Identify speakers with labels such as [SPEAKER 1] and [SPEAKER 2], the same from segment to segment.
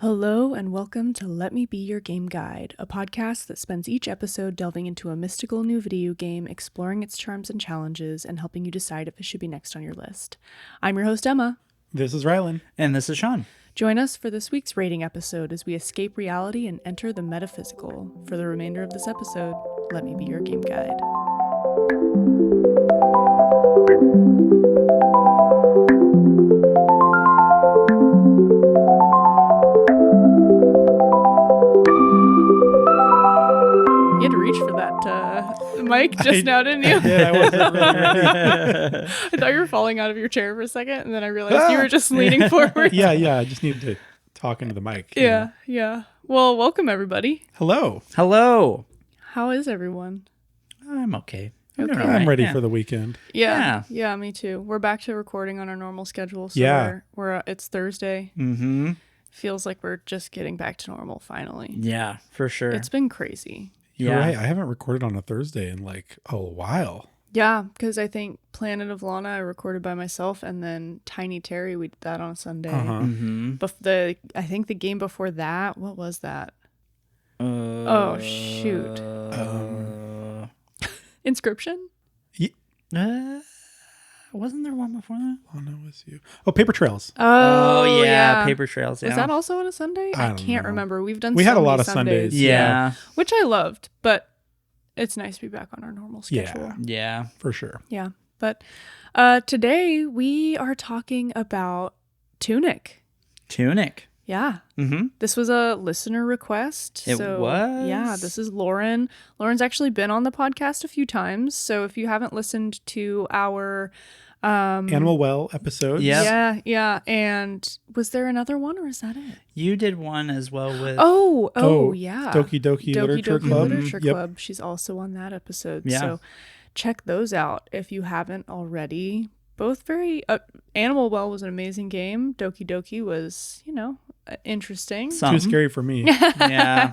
[SPEAKER 1] Hello and welcome to Let Me Be Your Game Guide, a podcast that spends each episode delving into a mystical new video game, exploring its charms and challenges, and helping you decide if it should be next on your list. I'm your host, Emma.
[SPEAKER 2] This is Rylan.
[SPEAKER 3] And this is Shawn.
[SPEAKER 1] Join us for this week's rating episode as we escape reality and enter the metaphysical. For the remainder of this episode, let me be your game guide. You had to reach for that mic just now, didn't you?
[SPEAKER 2] I did. I wasn't really ready.
[SPEAKER 1] I thought you were falling out of your chair for a second, and then I realized you were just leaning forward.
[SPEAKER 2] Yeah. I just needed to talk into the mic.
[SPEAKER 1] Yeah. Well, welcome, everybody.
[SPEAKER 2] Hello.
[SPEAKER 3] Hello.
[SPEAKER 1] How is everyone?
[SPEAKER 3] I'm okay.
[SPEAKER 1] Okay.
[SPEAKER 3] All right,
[SPEAKER 2] I'm ready
[SPEAKER 3] yeah.
[SPEAKER 2] for the weekend.
[SPEAKER 1] Yeah, me too. We're back to recording on our normal schedule, so
[SPEAKER 2] Yeah.
[SPEAKER 1] we're it's Thursday.
[SPEAKER 3] Mm-hmm.
[SPEAKER 1] Feels like we're just getting back to normal finally.
[SPEAKER 3] Yeah, for sure.
[SPEAKER 1] It's been crazy.
[SPEAKER 2] You're
[SPEAKER 3] Yeah.
[SPEAKER 2] right. I haven't recorded on a Thursday in like a while.
[SPEAKER 1] Yeah, because I think Planet of Lana I recorded by myself, and then Tiny Terry we did that on Sunday.
[SPEAKER 3] Mm-hmm.
[SPEAKER 1] I think the game before that, what was that? Oh shoot, Inscription.
[SPEAKER 3] Wasn't there one before that?
[SPEAKER 2] Lana was you. Oh, Paper Trails.
[SPEAKER 1] Oh
[SPEAKER 3] yeah, Paper Trails. Yeah.
[SPEAKER 1] Was that also on a Sunday?
[SPEAKER 2] I
[SPEAKER 1] I
[SPEAKER 2] don't
[SPEAKER 1] can't
[SPEAKER 2] know.
[SPEAKER 1] remember. We
[SPEAKER 2] had
[SPEAKER 1] so
[SPEAKER 2] a lot
[SPEAKER 1] many
[SPEAKER 2] of Sundays.
[SPEAKER 3] Yeah.
[SPEAKER 1] which I loved, but it's nice to be back on our normal schedule.
[SPEAKER 3] Yeah.
[SPEAKER 2] For sure.
[SPEAKER 1] Yeah. But today we are talking about Tunic.
[SPEAKER 3] Tunic.
[SPEAKER 1] Yeah.
[SPEAKER 3] Mm-hmm.
[SPEAKER 1] This was a listener request.
[SPEAKER 3] It was?
[SPEAKER 1] Yeah, this is Lauren. Lauren's actually been on the podcast a few times. So if you haven't listened to our
[SPEAKER 2] Animal Well episodes.
[SPEAKER 3] Yep.
[SPEAKER 1] Yeah. And was there another one or is that it?
[SPEAKER 3] You did one as well with...
[SPEAKER 1] Oh, yeah.
[SPEAKER 2] Doki Doki Literature Club.
[SPEAKER 1] Literature
[SPEAKER 2] Yep.
[SPEAKER 1] Club. She's also on that episode.
[SPEAKER 3] Yeah.
[SPEAKER 1] So check those out if you haven't already. Both very... Animal Well was an amazing game. Doki Doki was, interesting.
[SPEAKER 2] Too
[SPEAKER 3] Something.
[SPEAKER 2] scary for me.
[SPEAKER 3] Yeah.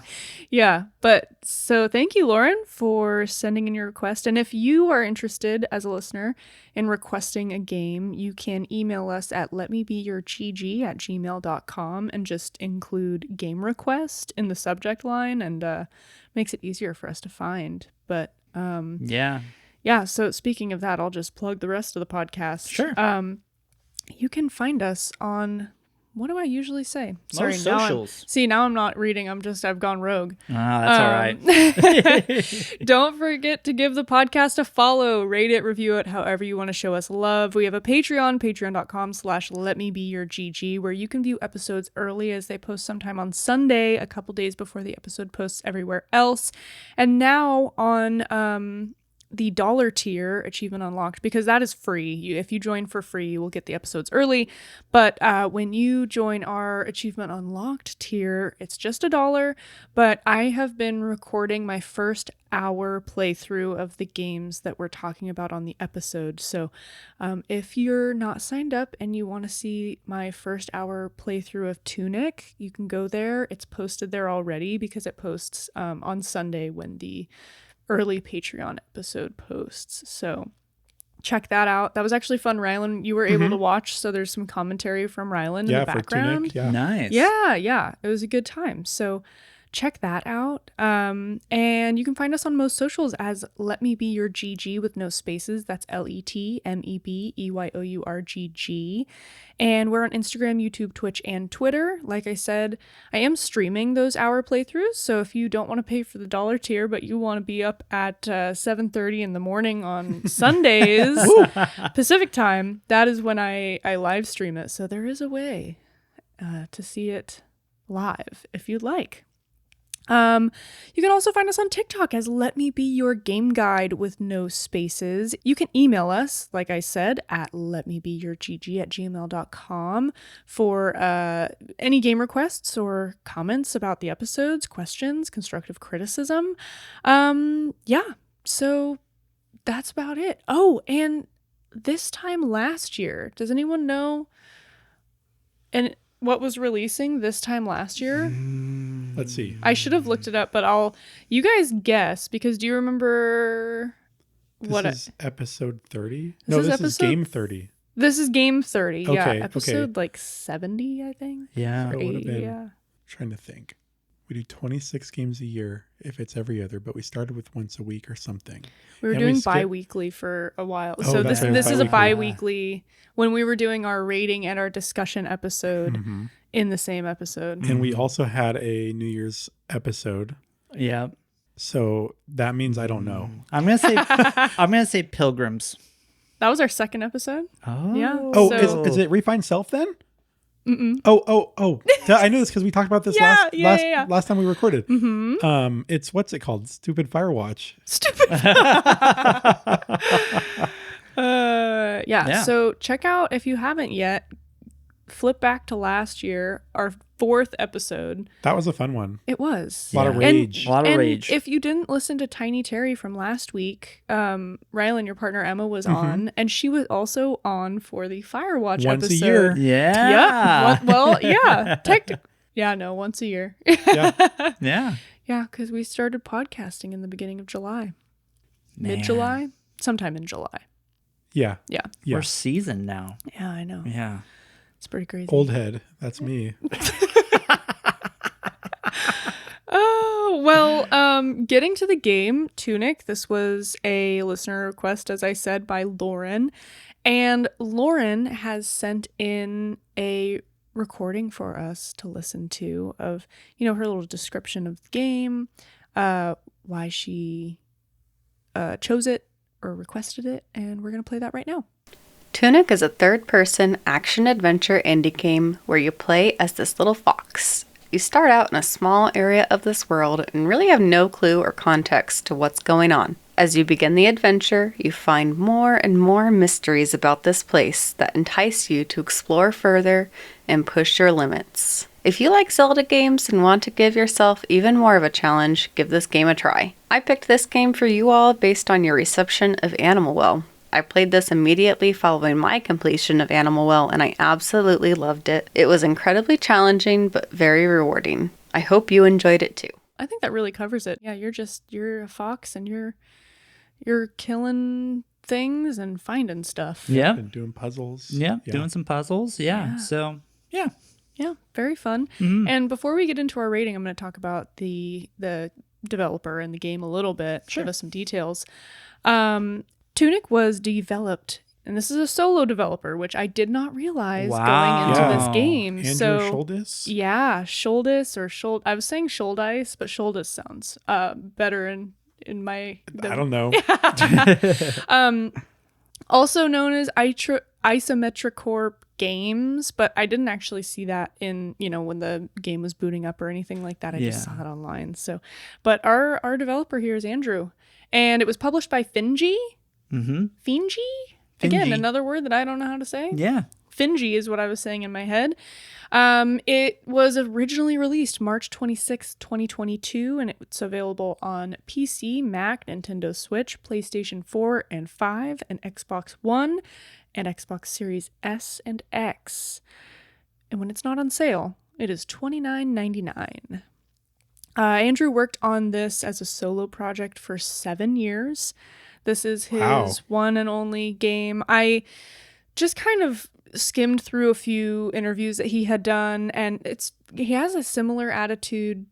[SPEAKER 1] Yeah, but so thank you, Lauren, for sending in your request. And if you are interested as a listener in requesting a game, you can email us at letmebeyourgg@gmail.com and just include game request in the subject line, and makes it easier for us to find. But
[SPEAKER 3] Yeah.
[SPEAKER 1] yeah, so speaking of that, I'll just plug the rest of the podcast.
[SPEAKER 3] Sure.
[SPEAKER 1] You can find us on... What do I usually say?
[SPEAKER 3] Most
[SPEAKER 1] now
[SPEAKER 3] socials.
[SPEAKER 1] now I'm not reading. I've gone rogue.
[SPEAKER 3] That's all right.
[SPEAKER 1] Don't forget to give the podcast a follow, rate it, review it, however you want to show us love. We have a Patreon, patreon.com/letmebeyourgg, where you can view episodes early as they post sometime on Sunday, a couple days before the episode posts everywhere else. And now on the $1 tier, Achievement Unlocked, because that is free. If you join for free, you will get the episodes early. But when you join our Achievement Unlocked tier, it's just $1. But I have been recording my first hour playthrough of the games that we're talking about on the episode. So if you're not signed up and you want to see my first hour playthrough of Tunic, you can go there. It's posted there already because it posts on Sunday when the early Patreon episode posts. So check that out. That was actually fun, Rylan. You were able to watch, so there's some commentary from Rylan in the background.
[SPEAKER 2] For Tunic. Yeah.
[SPEAKER 3] Nice.
[SPEAKER 1] Yeah. It was a good time. So check that out. And you can find us on most socials as Let Me Be Your GG with no spaces. That's LetMeBeyourGG. And we're on Instagram, YouTube, Twitch, and Twitter. Like I said, I am streaming those hour playthroughs. So if you don't want to pay for the $1 tier, but you want to be up at 7:30 in the morning on Sundays, Pacific time, that is when I live stream it. So there is a way to see it live if you'd like. You can also find us on TikTok as Let Me Be Your Game Guide with no spaces. You can email us, like I said, at letmebeyourgg@gmail.com for any game requests or comments about the episodes, questions, constructive criticism. Yeah, so that's about it. Oh, and this time last year, does anyone know and what was releasing this time last year?
[SPEAKER 2] Let's see.
[SPEAKER 1] I should have looked it up, but you guys guess, because do you remember
[SPEAKER 2] This is episode 30?
[SPEAKER 1] This
[SPEAKER 2] is game 30.
[SPEAKER 1] This is game 30. Yeah.
[SPEAKER 2] Okay,
[SPEAKER 1] Episode like 70, I think.
[SPEAKER 3] Yeah.
[SPEAKER 2] So it would have
[SPEAKER 1] 80,
[SPEAKER 2] been
[SPEAKER 1] yeah.
[SPEAKER 2] trying to think. We do 26 games a year if it's every other, but we started with once a week or something.
[SPEAKER 1] We were
[SPEAKER 2] And
[SPEAKER 1] doing
[SPEAKER 2] skip-
[SPEAKER 1] bi-weekly for a while.
[SPEAKER 2] Oh,
[SPEAKER 1] So
[SPEAKER 2] that's
[SPEAKER 1] this
[SPEAKER 2] right,
[SPEAKER 1] this is a
[SPEAKER 2] bi-weekly.
[SPEAKER 1] bi-weekly when we were doing our rating and our discussion episode
[SPEAKER 2] Mhm.
[SPEAKER 1] in the same episode.
[SPEAKER 2] And we also had a New Year's episode.
[SPEAKER 3] Yeah.
[SPEAKER 2] So that means I don't know.
[SPEAKER 3] I'm gonna say Pilgrims.
[SPEAKER 1] That was our second episode.
[SPEAKER 3] Oh.
[SPEAKER 1] Yeah.
[SPEAKER 2] Oh,
[SPEAKER 1] So-
[SPEAKER 2] is it Refine Self then?
[SPEAKER 1] Mm-mm.
[SPEAKER 2] Oh. I knew this because we talked about this
[SPEAKER 1] Yeah,
[SPEAKER 2] last time we recorded.
[SPEAKER 1] Mm-hmm.
[SPEAKER 2] It's what's it called? Stupid Firewatch.
[SPEAKER 1] Stupid. Yeah. So check out, if you haven't yet, flip back to last year, our 4th episode.
[SPEAKER 2] That was a fun one.
[SPEAKER 1] It was.
[SPEAKER 2] A lot of
[SPEAKER 3] Yeah.
[SPEAKER 2] rage.
[SPEAKER 3] A lot of
[SPEAKER 1] And
[SPEAKER 3] rage.
[SPEAKER 1] if you didn't listen to Tiny Terry from last week, Rylan, your partner Emma, was on, and she was also on for the Firewatch
[SPEAKER 2] Once a
[SPEAKER 1] episode.
[SPEAKER 2] year.
[SPEAKER 3] Yeah.
[SPEAKER 1] Yeah. Well, yeah. Yeah, no, once a year.
[SPEAKER 2] Yeah.
[SPEAKER 3] Yeah.
[SPEAKER 1] Yeah, because we started podcasting in the beginning of July.
[SPEAKER 3] Man.
[SPEAKER 1] Mid-July? Sometime in July.
[SPEAKER 2] Yeah.
[SPEAKER 1] Yeah.
[SPEAKER 3] We're seasoned now.
[SPEAKER 1] Yeah, I know.
[SPEAKER 3] Yeah.
[SPEAKER 1] It's pretty crazy.
[SPEAKER 2] Old head. That's me.
[SPEAKER 1] Oh, well, getting to the game, Tunic, this was a listener request, as I said, by Lauren. And Lauren has sent in a recording for us to listen to of, her little description of the game, why she chose it or requested it, and we're going to play that right now.
[SPEAKER 4] Tunic is a third-person action-adventure indie game where you play as this little fox. You start out in a small area of this world and really have no clue or context to what's going on. As you begin the adventure, you find more and more mysteries about this place that entice you to explore further and push your limits. If you like Zelda games and want to give yourself even more of a challenge, give this game a try. I picked this game for you all based on your reception of Animal Well. I played this immediately following my completion of Animal Well, and I absolutely loved it. It was incredibly challenging, but very rewarding. I hope you enjoyed it too.
[SPEAKER 1] I think that really covers it. Yeah, you're a fox and you're killing things and finding stuff.
[SPEAKER 3] Yeah.
[SPEAKER 2] And doing puzzles.
[SPEAKER 3] Yeah. Doing some puzzles. Yeah.
[SPEAKER 1] Yeah.
[SPEAKER 3] So, yeah.
[SPEAKER 1] Yeah, very fun.
[SPEAKER 3] Mhm.
[SPEAKER 1] And before we get into our rating, I'm going to talk about the developer and the game a little bit.
[SPEAKER 3] Sure.
[SPEAKER 1] Give us some details. Tunic was developed, and this is a solo developer, which I did not realize going into this
[SPEAKER 3] Wow.
[SPEAKER 1] Game.
[SPEAKER 2] Andrew
[SPEAKER 1] So
[SPEAKER 2] Schuldis?
[SPEAKER 1] yeah, Schuldis or Schuld. I was saying Schuldice, but Schuldis sounds better in my.
[SPEAKER 2] I don't know.
[SPEAKER 1] Also known as Isometric Corp Games, but I didn't actually see that in, when the game was booting up or anything like that. I just saw it online. So, but our developer here is Andrew, and it was published by Finji.
[SPEAKER 3] Mm-hmm.
[SPEAKER 1] Finji? Again,
[SPEAKER 3] Finji.
[SPEAKER 1] another word that I don't know how to say.
[SPEAKER 3] Yeah.
[SPEAKER 1] Finji is what I was saying in my head. It was originally released March 26, 2022, and it's available on PC, Mac, Nintendo Switch, PlayStation 4 and 5, and Xbox One, and Xbox Series S and X. And when it's not on sale, it is $29.99. Andrew worked on this as a solo project for 7 years. This is his one and only game. I just kind of skimmed through a few interviews that he had done, and he has a similar attitude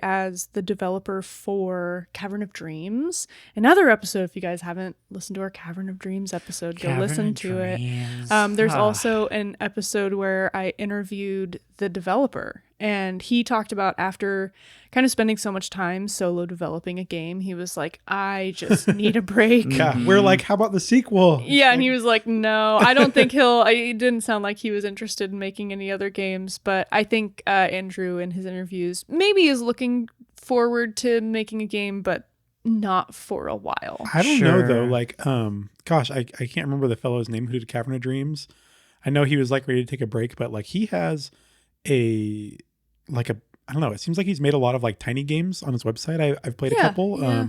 [SPEAKER 1] as the developer for Cavern of Dreams. Another episode, if you guys haven't listened to our Cavern of Dreams episode, go listen to it. There's also an episode where I interviewed the developer, and he talked about after kind of spending so much time solo developing a game, he was like, I just need a break.
[SPEAKER 2] Yeah. We're like, how about the sequel?
[SPEAKER 1] Yeah, and he was like, no, I don't think it didn't sound like he was interested in making any other games, but I think Andrew in his interviews maybe is looking forward to making a game, but not for a while.
[SPEAKER 2] I don't know
[SPEAKER 3] Sure.
[SPEAKER 2] though. Like, gosh, I can't remember the fellow's name who did Cavern of Dreams. I know he was like ready to take a break, but like he has I don't know. It seems like he's made a lot of like tiny games on his website. I've played a couple.
[SPEAKER 1] Yeah.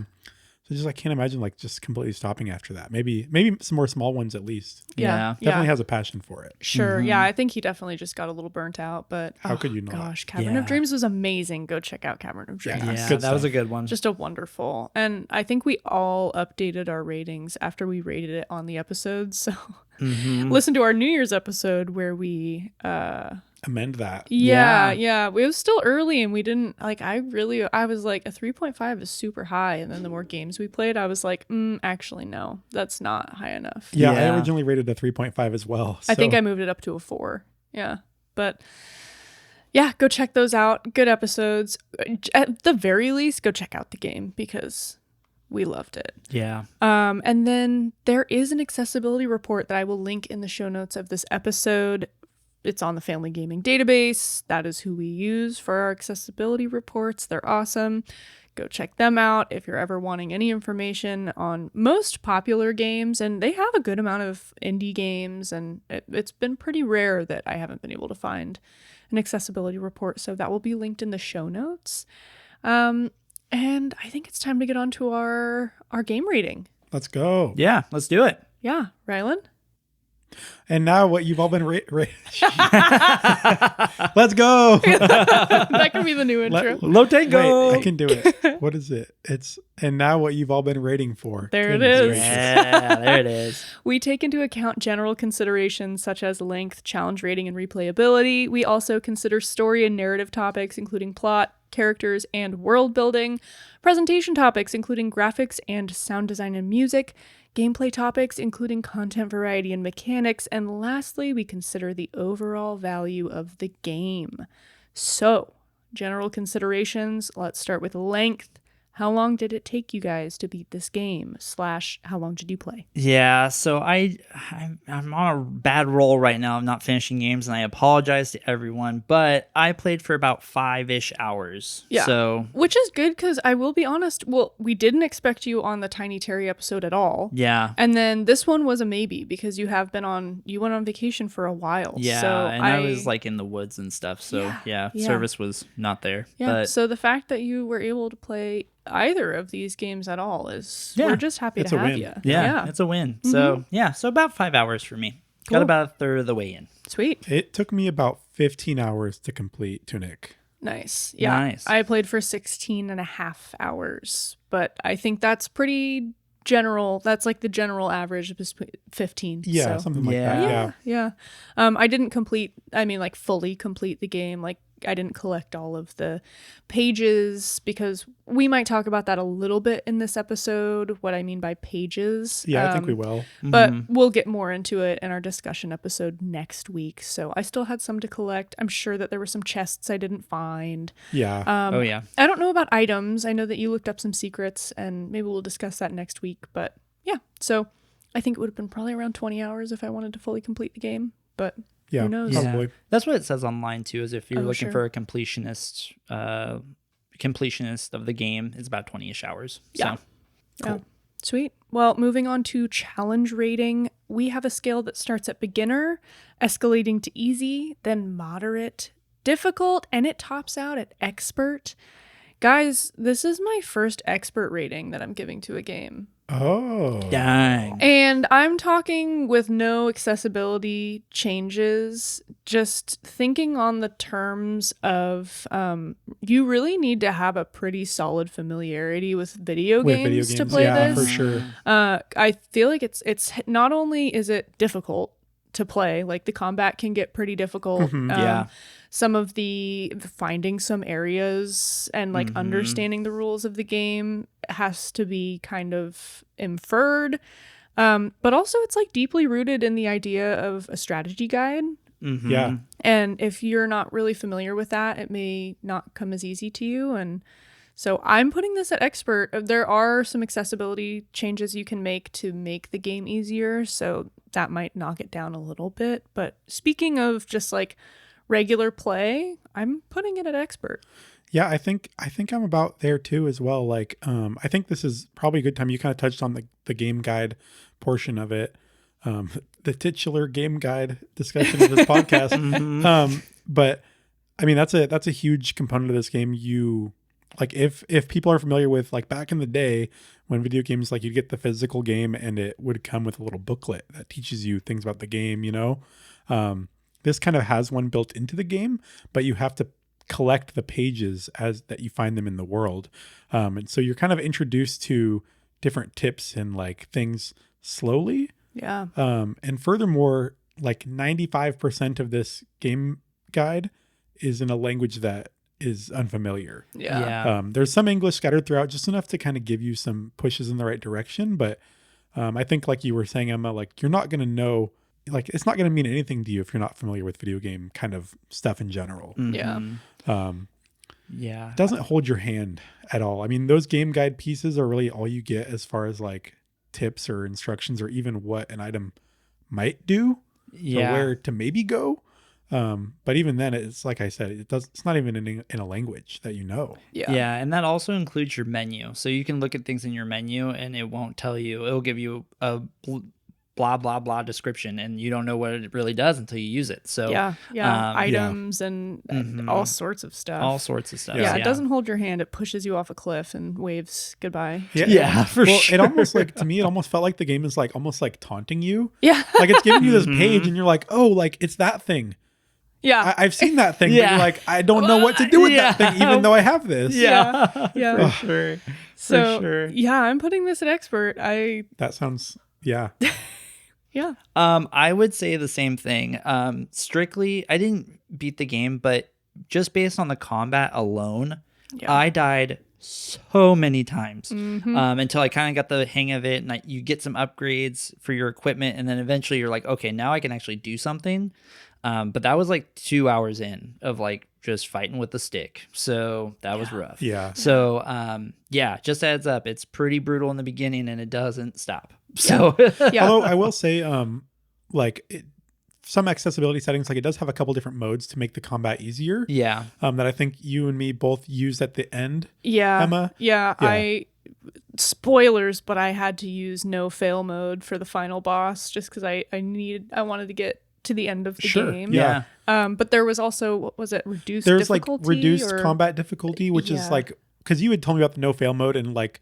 [SPEAKER 2] So just I can't imagine like just completely stopping after that. Maybe some more small ones at least.
[SPEAKER 3] Yeah.
[SPEAKER 2] Definitely has a passion for it.
[SPEAKER 1] Sure. Yeah, I think he definitely just got a little burnt out, but
[SPEAKER 2] How could you not?
[SPEAKER 1] Gosh, Cavern
[SPEAKER 3] Yeah.
[SPEAKER 1] of Dreams was amazing. Go check out Cavern of Dreams.
[SPEAKER 2] Yeah.
[SPEAKER 3] Yeah.
[SPEAKER 2] Good
[SPEAKER 3] That was a
[SPEAKER 2] stuff.
[SPEAKER 3] good one.
[SPEAKER 1] Just a wonderful. And I think we all updated our ratings after we rated it on the episode. So listen to our New Year's episode where we
[SPEAKER 2] Amend that.
[SPEAKER 1] yeah,
[SPEAKER 3] Yeah.
[SPEAKER 1] it was still early and we didn't like I was like a 3.5 is super high, and then the more games we played I was like actually no, that's not high enough.
[SPEAKER 2] Yeah,
[SPEAKER 3] Yeah.
[SPEAKER 2] I originally rated a 3.5 as well.
[SPEAKER 1] I think
[SPEAKER 2] so-
[SPEAKER 1] I moved it up to a 4. Yeah. But yeah, go check those out. Good episodes. At the very least, go check out the game because we loved it.
[SPEAKER 3] Yeah.
[SPEAKER 1] And then there is an accessibility report that I will link in the show notes of this episode. It's on the Family Gaming Database. That is who we use for our accessibility reports. They're awesome. Go check them out if you're ever wanting any information on most popular games. And they have a good amount of indie games, and it's been pretty rare that I haven't been able to find an accessibility report. So that will be linked in the show notes. And I think it's time to get on to our game rating.
[SPEAKER 2] Let's go.
[SPEAKER 3] Yeah. Let's do it.
[SPEAKER 1] Yeah, Rylan?
[SPEAKER 2] And now what you've all been Let's go.
[SPEAKER 1] That can be the new intro.
[SPEAKER 3] Lotango.
[SPEAKER 2] Wait, I can do it. What is it? And now what you've all been rating for.
[SPEAKER 1] There it
[SPEAKER 2] Goodness
[SPEAKER 1] is.
[SPEAKER 2] gracious.
[SPEAKER 3] Yeah, there it is.
[SPEAKER 1] We take into account general considerations such as length, challenge rating, and replayability. We also consider story and narrative topics, including plot, characters, and world building, presentation topics, including graphics and sound design and music, gameplay topics, including content variety and mechanics, and lastly, we consider the overall value of the game. So, general considerations, let's start with length. How long did it take you guys to beat this game? / how long did you play?
[SPEAKER 3] Yeah, so I'm on a bad roll right now. I'm not finishing games, and I apologize to everyone, but I played for about 5-ish hours.
[SPEAKER 1] Yeah.
[SPEAKER 3] So,
[SPEAKER 1] Which is good because I will be honest, well, we didn't expect you on the Tiny Terry episode at all.
[SPEAKER 3] yeah.
[SPEAKER 1] And then this one was a maybe because you went on vacation for a while.
[SPEAKER 3] Yeah,
[SPEAKER 1] so
[SPEAKER 3] and I was like in the woods and stuff, so yeah,
[SPEAKER 1] yeah.
[SPEAKER 3] service was not there.
[SPEAKER 1] Yeah.
[SPEAKER 3] But
[SPEAKER 1] So the fact that you were able to play either of these games at all is
[SPEAKER 3] Yeah,
[SPEAKER 1] we're just happy
[SPEAKER 2] it's
[SPEAKER 1] to
[SPEAKER 2] a
[SPEAKER 1] have
[SPEAKER 2] win.
[SPEAKER 1] you.
[SPEAKER 3] yeah, it's a win. So yeah, so about 5 hours for me.
[SPEAKER 1] Cool.
[SPEAKER 3] Got about a third of the way in.
[SPEAKER 1] Sweet.
[SPEAKER 2] It took me about 15 hours to complete Tunic.
[SPEAKER 1] Nice. Yeah.
[SPEAKER 3] Nice.
[SPEAKER 1] I played for 16 and a half hours, but I think that's pretty general. That's like the general average is 15.
[SPEAKER 2] Yeah,
[SPEAKER 1] so.
[SPEAKER 2] something like
[SPEAKER 3] Yeah.
[SPEAKER 2] that. Yeah.
[SPEAKER 1] Yeah. I didn't fully complete the game. Like, I didn't collect all of the pages because we might talk about that a little bit in this episode, what I mean by pages.
[SPEAKER 2] Yeah, I think we will.
[SPEAKER 1] But we'll get more into it in our discussion episode next week. So I still had some to collect. I'm sure that there were some chests I didn't find.
[SPEAKER 2] Yeah.
[SPEAKER 3] Oh yeah.
[SPEAKER 1] I don't know about items. I know that you looked up some secrets, and maybe we'll discuss that next week. But yeah, so I think it would have been probably around 20 hours if I wanted to fully complete the game. But
[SPEAKER 2] yeah,
[SPEAKER 1] who knows?
[SPEAKER 3] Yeah.
[SPEAKER 2] probably.
[SPEAKER 3] That's what it says online too, is if you're
[SPEAKER 1] Oh,
[SPEAKER 3] looking
[SPEAKER 1] sure.
[SPEAKER 3] for a completionist of the game, it's about 20-ish hours.
[SPEAKER 1] Yeah.
[SPEAKER 3] So
[SPEAKER 1] Yeah. Sweet. Well, moving on to challenge rating, we have a scale that starts at beginner, escalating to easy, then moderate, difficult, and it tops out at expert. Guys, this is my first expert rating that I'm giving to a game.
[SPEAKER 2] Oh.
[SPEAKER 3] dang.
[SPEAKER 1] And I'm talking with no accessibility changes, just thinking on the terms of you really need to have a pretty solid familiarity with video games to play
[SPEAKER 2] yeah,
[SPEAKER 1] this.
[SPEAKER 2] for sure.
[SPEAKER 1] I feel like it's not only is it difficult to play, like the combat can get pretty difficult.
[SPEAKER 3] Yeah.
[SPEAKER 1] Some of the finding some areas and like understanding the rules of the game has to be kind of inferred. But also it's like deeply rooted in the idea of a strategy guide.
[SPEAKER 3] Mhm.
[SPEAKER 2] Yeah.
[SPEAKER 1] And if you're not really familiar with that, it may not come as easy to you. And so I'm putting this at expert. There are some accessibility changes you can make to make the game easier. So that might knock it down a little bit. But speaking of just like regular play, I'm putting it at expert.
[SPEAKER 2] Yeah, I think I'm about there too as well. Like, I think this is probably a good time. You kind of touched on the game guide portion of it, the titular game guide discussion of this podcast. But I mean, that's a huge component of this game. You like if people are familiar with like back in the day when video games, like you'd get the physical game and it would come with a little booklet that teaches you things about the game. You know, this kind of has one built into the game, but you have to collect the pages as that you find them in the world. And so you're kind of introduced to different tips and like things slowly.
[SPEAKER 1] Yeah.
[SPEAKER 2] And furthermore, like 95% of this game guide is in a language that is unfamiliar.
[SPEAKER 1] Yeah.
[SPEAKER 2] There's some English scattered throughout, just enough to kind of give you some pushes in the right direction. But I think, like you were saying, Emma, like you're not going to know, like it's not going to mean anything to you if you're not familiar with video game kind of stuff in general.
[SPEAKER 1] Yeah.
[SPEAKER 3] Yeah.
[SPEAKER 2] It doesn't hold your hand at all. I mean, those game guide pieces are really all you get as far as like tips or instructions or even what an item might do or where to maybe go. But even then, it's like I said, it's not even in a language that you know.
[SPEAKER 3] Yeah, and that also includes your menu. So you can look at things in your menu and it won't tell you. It'll give you a blah blah blah description, and you don't know what it really does until you use it. So
[SPEAKER 1] items and all sorts of stuff.
[SPEAKER 3] All sorts of stuff.
[SPEAKER 1] Yeah, it doesn't hold your hand. It pushes you off a cliff and waves goodbye.
[SPEAKER 3] Yeah, for sure.
[SPEAKER 2] It almost like, to me, it almost felt like the game is like almost like taunting you.
[SPEAKER 1] Yeah.
[SPEAKER 2] Like it's giving you this page and you're like, oh, like it's that thing.
[SPEAKER 1] Yeah.
[SPEAKER 2] I've seen that thing, but you're like, I don't know what to do with that thing, even though I have this.
[SPEAKER 1] Yeah.
[SPEAKER 3] For sure.
[SPEAKER 1] So,
[SPEAKER 3] For sure.
[SPEAKER 1] yeah, I'm putting this at expert.
[SPEAKER 2] That sounds, yeah.
[SPEAKER 1] Yeah.
[SPEAKER 3] I would say the same thing. Strictly, I didn't beat the game, but just based on the combat alone, I died so many times until I kind of got the hang of it, and you get some upgrades for your equipment, and then eventually you're like, okay, now I can actually do something. But that was like 2 hours in of like just fighting with the stick. So that was rough.
[SPEAKER 2] Yeah.
[SPEAKER 3] So, just a heads up, it's pretty brutal in the beginning and it doesn't stop. So,
[SPEAKER 2] Although I will say, some accessibility settings, like it does have a couple different modes to make the combat easier.
[SPEAKER 3] Yeah.
[SPEAKER 2] That I think you and me both used at the end.
[SPEAKER 1] Yeah.
[SPEAKER 2] Emma?
[SPEAKER 1] Yeah. Spoilers, but I had to use no fail mode for the final boss just because I wanted to get to the end of the game.
[SPEAKER 2] Yeah.
[SPEAKER 1] But there was also, what was it, reduced
[SPEAKER 2] There's
[SPEAKER 1] difficulty?
[SPEAKER 2] like reduced combat difficulty, which is like, because you had told me about the no fail mode, and like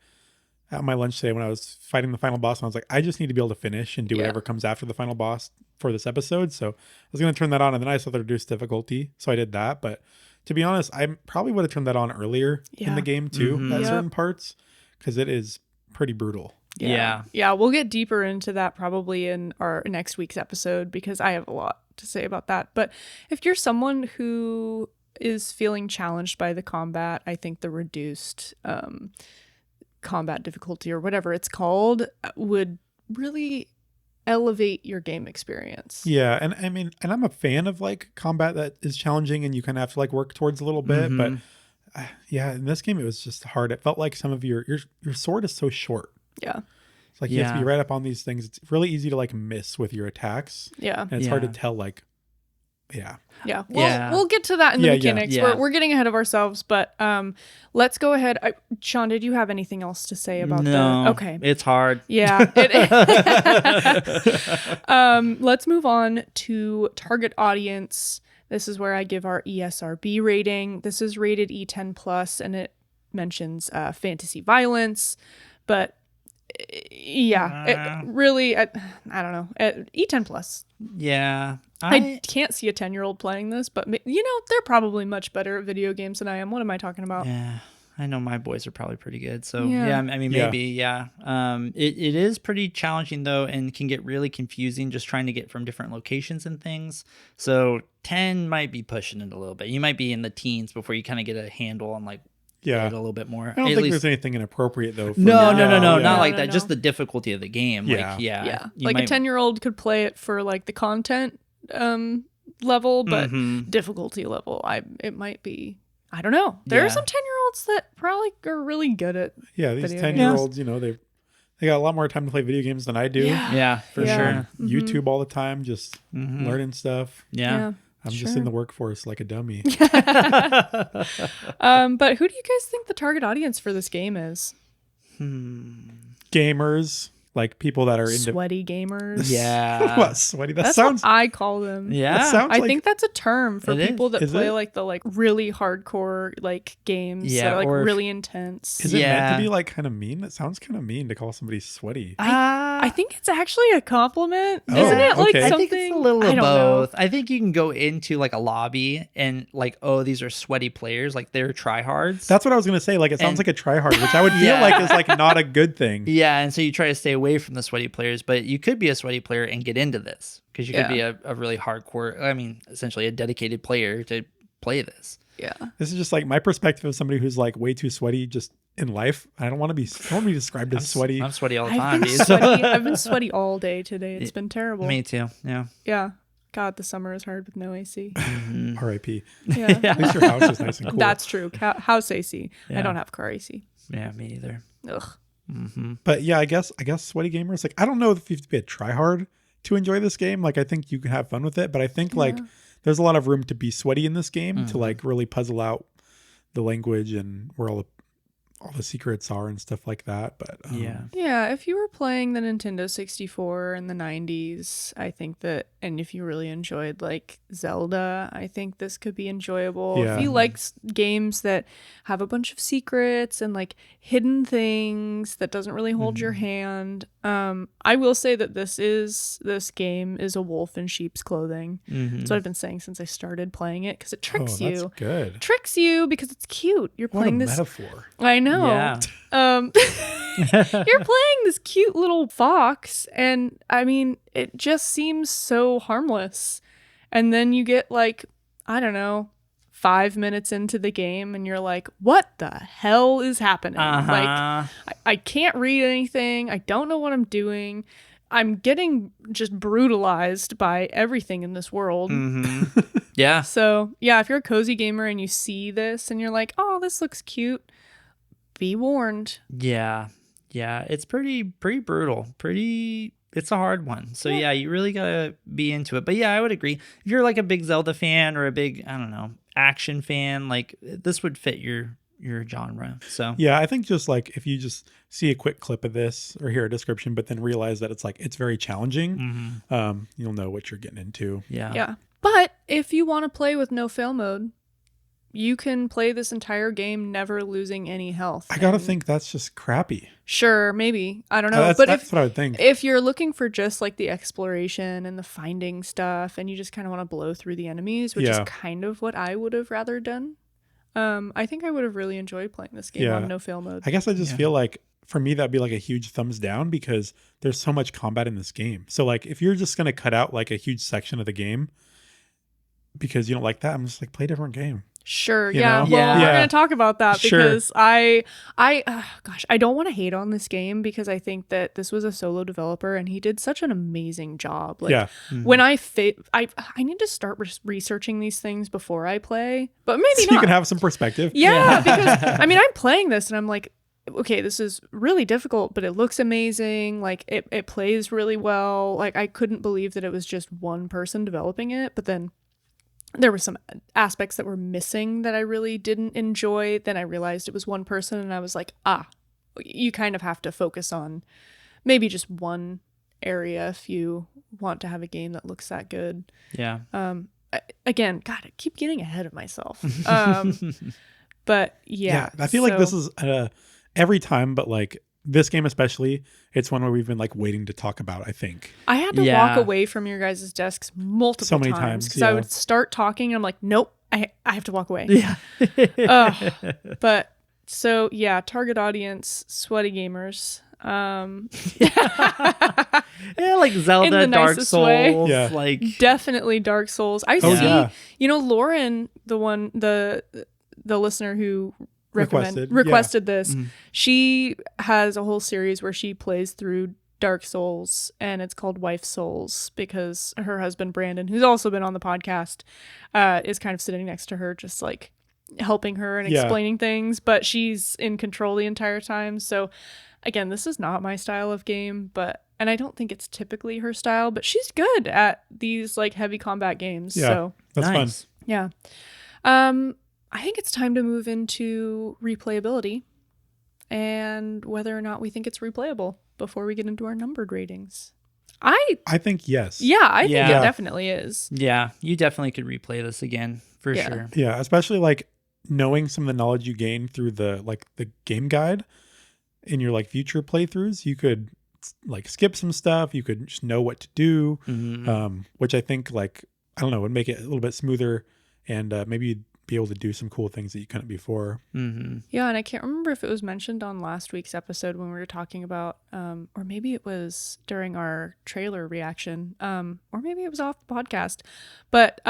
[SPEAKER 2] at my lunch today when I was fighting the final boss, and I was like, I just need to be able to finish and do whatever comes after the final boss for this episode. So I was going to turn that on, and then I saw the reduced difficulty, so I did that. But to be honest, I probably would have turned that on earlier in the game too, at certain parts, because it is pretty brutal.
[SPEAKER 1] Yeah, we'll get deeper into that probably in our next week's episode because I have a lot to say about that. But if you're someone who is feeling challenged by the combat, I think the reduced combat difficulty or whatever it's called would really elevate your game experience.
[SPEAKER 2] Yeah, and I mean, and I'm a fan of like combat that is challenging and you kind of have to like work towards a little bit, but in this game it was just hard. It felt like some of your sword is so short.
[SPEAKER 1] Yeah.
[SPEAKER 2] It's like you have to be right up on these things. It's really easy to like miss with your attacks.
[SPEAKER 1] Yeah.
[SPEAKER 2] And it's hard to tell like
[SPEAKER 1] We'll get to that in the mechanics.
[SPEAKER 3] Yeah.
[SPEAKER 1] We're getting ahead of ourselves, but let's go ahead. Shawn, did you have anything else to say about
[SPEAKER 3] No,
[SPEAKER 1] okay.
[SPEAKER 3] It's hard.
[SPEAKER 1] Yeah. Let's move on to target audience. This is where I give our ESRB rating. This is rated E10 plus, and it mentions fantasy violence, but it really, I don't know, E10 plus.
[SPEAKER 3] Yeah.
[SPEAKER 1] I can't see a 10-year-old playing this, but they're probably much better at video games than I am. What am I talking about?
[SPEAKER 3] Yeah. I know my boys are probably pretty good. So
[SPEAKER 1] Yeah.
[SPEAKER 3] I mean, maybe. It is pretty challenging though, and can get really confusing just trying to get from different locations and things. So 10 might be pushing it a little bit. You might be in the teens before you kind of get a handle on like it a little bit more.
[SPEAKER 2] I don't think there's anything inappropriate though.
[SPEAKER 3] No, not like that. Just the difficulty of the game.
[SPEAKER 1] Yeah. Like a 10-year-old could play it for like the content level, but difficulty level, it might be, I don't know. There are some 10-year-olds that probably are really good at
[SPEAKER 2] these 10-year-olds, they got a lot more time to play video games than I do.
[SPEAKER 3] Yeah, for sure.
[SPEAKER 2] YouTube all the time, just learning stuff.
[SPEAKER 3] Yeah.
[SPEAKER 2] I'm just in the workforce like a dummy.
[SPEAKER 1] But who do you guys think the target audience for this game is?
[SPEAKER 2] Gamers. Like people that are into
[SPEAKER 1] sweaty gamers.
[SPEAKER 3] Yeah.
[SPEAKER 2] What, sweaty?
[SPEAKER 1] That's what I call them.
[SPEAKER 3] Yeah.
[SPEAKER 1] I think that's a term for people that play
[SPEAKER 2] it?
[SPEAKER 1] like the like really hardcore like games that are like really intense.
[SPEAKER 2] Is it meant to be like kind of mean? It sounds kind of mean to call somebody sweaty.
[SPEAKER 1] I think it's actually a compliment. Isn't it like
[SPEAKER 2] okay.
[SPEAKER 1] something?
[SPEAKER 3] I think it's a little
[SPEAKER 1] I
[SPEAKER 3] of
[SPEAKER 1] don't
[SPEAKER 3] both.
[SPEAKER 1] know.
[SPEAKER 3] I think you can go into like a lobby and like, oh, these are sweaty players, like they're tryhards.
[SPEAKER 2] That's what I was gonna say. Like it sounds like a tryhard, which I would feel like is like not a good thing.
[SPEAKER 3] Yeah, and so you try to stay away away from the sweaty players, but you could be a sweaty player and get into this because you could be a really hardcore, I mean, essentially a dedicated player to play this.
[SPEAKER 1] Yeah.
[SPEAKER 2] This is just like my perspective of somebody who's like way too sweaty just in life. I don't want to be described as sweaty.
[SPEAKER 3] I'm sweaty all the time.
[SPEAKER 1] I've been sweaty all day today. It's been terrible.
[SPEAKER 3] Me too. Yeah.
[SPEAKER 1] Yeah. God, the summer is hard with no AC.
[SPEAKER 2] R.I.P.
[SPEAKER 1] Yeah.
[SPEAKER 2] At least your house is nice and cool.
[SPEAKER 1] That's true. House AC.
[SPEAKER 3] Yeah.
[SPEAKER 1] I don't have car AC.
[SPEAKER 3] Yeah, me either.
[SPEAKER 1] Ugh.
[SPEAKER 2] But yeah, I guess sweaty gamers, like, I don't know if you have to be a tryhard to enjoy this game. Like, I think you can have fun with it, but I think like there's a lot of room to be sweaty in this game to like really puzzle out the language and where all the secrets are and stuff like that. But
[SPEAKER 1] Yeah, if you were playing the Nintendo 64 in the 90s, I think that, and if you really enjoyed like Zelda, I think this could be enjoyable.
[SPEAKER 2] Yeah.
[SPEAKER 1] If you like games that have a bunch of secrets and like hidden things that doesn't really hold your hand, I will say that this game is a wolf in sheep's clothing. That's what I've been saying since I started playing it, because it tricks you.
[SPEAKER 2] That's good.
[SPEAKER 1] Tricks you because it's cute. You're
[SPEAKER 2] What a
[SPEAKER 1] playing this
[SPEAKER 2] metaphor.
[SPEAKER 1] I know.
[SPEAKER 3] Yeah.
[SPEAKER 1] You're playing this cute little fox, and I mean, it just seems so harmless. And then you get like, I don't know, 5 minutes into the game, and you're like, what the hell is happening? Like, I can't read anything. I don't know what I'm doing. I'm getting just brutalized by everything in this world.
[SPEAKER 3] Yeah.
[SPEAKER 1] So, yeah, if you're a cozy gamer and you see this and you're like, oh, this looks cute, be warned.
[SPEAKER 3] Yeah. It's pretty brutal. It's a hard one. So yeah, you really gotta be into it. But yeah, I would agree. If you're like a big Zelda fan or a big, I don't know, action fan, like this would fit your genre. So
[SPEAKER 2] Yeah, I think just like if you just see a quick clip of this or hear a description, but then realize that it's very challenging, you'll know what you're getting into.
[SPEAKER 1] Yeah. But if you want to play with no fail mode, you can play this entire game never losing any health.
[SPEAKER 2] I gotta think that's just crappy.
[SPEAKER 1] Sure, maybe. I don't know.
[SPEAKER 2] That's what I would think.
[SPEAKER 1] If you're looking for just like the exploration and the finding stuff, and you just kind of want to blow through the enemies, which is kind of what I would have rather done, I think I would have really enjoyed playing this game on no fail mode.
[SPEAKER 2] I guess I just feel like for me that'd be like a huge thumbs down because there's so much combat in this game. So like if you're just gonna cut out like a huge section of the game because you don't like that, I'm just like, play a different game.
[SPEAKER 1] Sure.
[SPEAKER 2] You
[SPEAKER 1] Yeah.
[SPEAKER 2] know?
[SPEAKER 1] Well,
[SPEAKER 2] Yeah.
[SPEAKER 1] we're going to talk about that
[SPEAKER 2] Sure.
[SPEAKER 1] because I don't want to hate on this game because I think that this was a solo developer and he did such an amazing job. Like when I need to start researching these things before I play, but maybe
[SPEAKER 2] So
[SPEAKER 1] not.
[SPEAKER 2] you can have some perspective.
[SPEAKER 1] Yeah, because I mean, I'm playing this and I'm like, okay, this is really difficult, but it looks amazing. Like it plays really well. Like I couldn't believe that it was just one person developing it, but then there were some aspects that were missing that I really didn't enjoy. Then I realized it was one person and I was like, you kind of have to focus on maybe just one area if you want to have a game that looks that good.
[SPEAKER 3] Yeah.
[SPEAKER 1] Again, God, I keep getting ahead of myself. But yeah.
[SPEAKER 2] I feel like this is every time, but like this game especially, it's one where we've been like waiting to talk about, I think.
[SPEAKER 1] I had to walk away from your guys' desks multiple
[SPEAKER 2] many
[SPEAKER 1] times because
[SPEAKER 2] times,
[SPEAKER 1] I would start talking and I'm like, nope, I have to walk away.
[SPEAKER 3] Yeah.
[SPEAKER 1] But so yeah, target audience, sweaty gamers.
[SPEAKER 3] Yeah, like Zelda,
[SPEAKER 1] In the
[SPEAKER 3] Dark
[SPEAKER 1] nicest
[SPEAKER 3] Souls,
[SPEAKER 1] way.
[SPEAKER 2] Yeah.
[SPEAKER 3] like
[SPEAKER 1] Definitely Dark Souls. I see,
[SPEAKER 2] yeah.
[SPEAKER 1] Lauren, the listener who
[SPEAKER 2] Requested,
[SPEAKER 1] requested this. She has a whole series where she plays through Dark Souls, and it's called Wife Souls because her husband Brandon, who's also been on the podcast, is kind of sitting next to her, just like helping her and explaining things, but she's in control the entire time. So again, this is not my style of game, and I don't think it's typically her style, but she's good at these like heavy combat games.
[SPEAKER 2] Yeah,
[SPEAKER 1] so
[SPEAKER 2] that's
[SPEAKER 3] nice.
[SPEAKER 2] fun.
[SPEAKER 1] yeah. I think it's time to move into replayability and whether or not we think it's replayable before we get into our numbered ratings. I
[SPEAKER 2] think yes.
[SPEAKER 1] think it
[SPEAKER 3] Yeah.
[SPEAKER 1] definitely is.
[SPEAKER 3] Yeah, you definitely could replay this again for sure.
[SPEAKER 2] Yeah, especially like knowing some of the knowledge you gain through the game guide in your like future playthroughs. You could like skip some stuff. You could just know what to do, which I think like, I don't know, would make it a little bit smoother and maybe be able to do some cool things that you couldn't before.
[SPEAKER 3] Mm-hmm.
[SPEAKER 1] Yeah, and I can't remember if it was mentioned on last week's episode when we were talking about, or maybe it was during our trailer reaction, or maybe it was off the podcast. But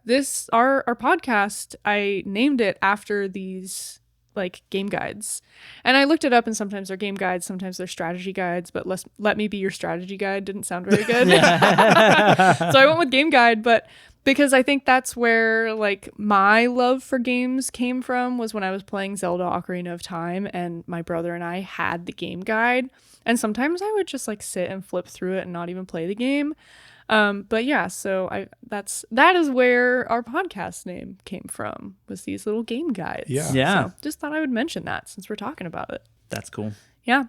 [SPEAKER 1] this our podcast, I named it after these like game guides, and I looked it up, and sometimes they're game guides, sometimes they're strategy guides. But let me be your strategy guide didn't sound very good, so I went with game guide, but. Because I think that's where like my love for games came from, was when I was playing Zelda Ocarina of Time and my brother and I had the game guide, and sometimes I would just like sit and flip through it and not even play the game. But yeah, so that is where our podcast name came from, was these little game guides.
[SPEAKER 3] Yeah.
[SPEAKER 1] So just thought I would mention that since we're talking about it.
[SPEAKER 3] That's cool.
[SPEAKER 1] Yeah.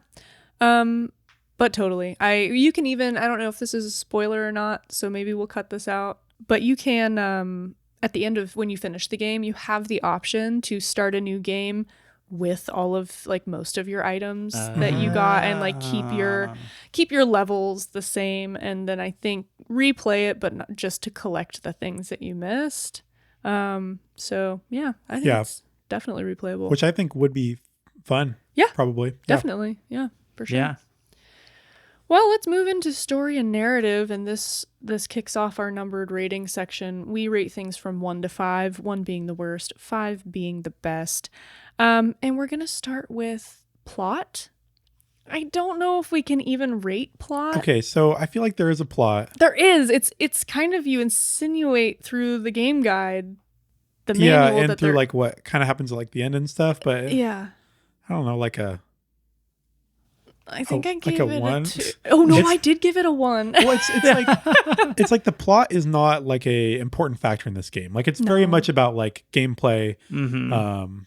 [SPEAKER 1] But totally. You can even, I don't know if this is a spoiler or not, so maybe we'll cut this out. But you can, at the end of when you finish the game, you have the option to start a new game with all of like most of your items that you got, and like keep your levels the same, and then I think replay it, but not just to collect the things that you missed. So yeah, I think it's definitely replayable.
[SPEAKER 2] Which I think would be fun.
[SPEAKER 1] Yeah.
[SPEAKER 2] Probably.
[SPEAKER 1] Definitely. Yeah, for sure.
[SPEAKER 3] Yeah.
[SPEAKER 1] Well, let's move into story and narrative, and this kicks off our numbered rating section. We rate things from 1 to 5, 1 being the worst, 5 being the best. And we're going to start with plot. I don't know if we can even rate plot.
[SPEAKER 2] Okay, so I feel like there is a plot.
[SPEAKER 1] There is. It's kind of, you insinuate through the game guide, the manual.
[SPEAKER 2] Yeah, and
[SPEAKER 1] that
[SPEAKER 2] through like what kind of happens at like the end and stuff, but
[SPEAKER 1] yeah.
[SPEAKER 2] I don't know, like a...
[SPEAKER 1] I think I
[SPEAKER 2] like
[SPEAKER 1] gave
[SPEAKER 2] a
[SPEAKER 1] it
[SPEAKER 2] 1?
[SPEAKER 1] a 2. Oh no,
[SPEAKER 2] It's-
[SPEAKER 1] I did give it a 1.
[SPEAKER 2] Well, it's like it's like the plot is not like a important factor in this game. Like it's very
[SPEAKER 1] No.
[SPEAKER 2] much about like gameplay,
[SPEAKER 3] Mm-hmm.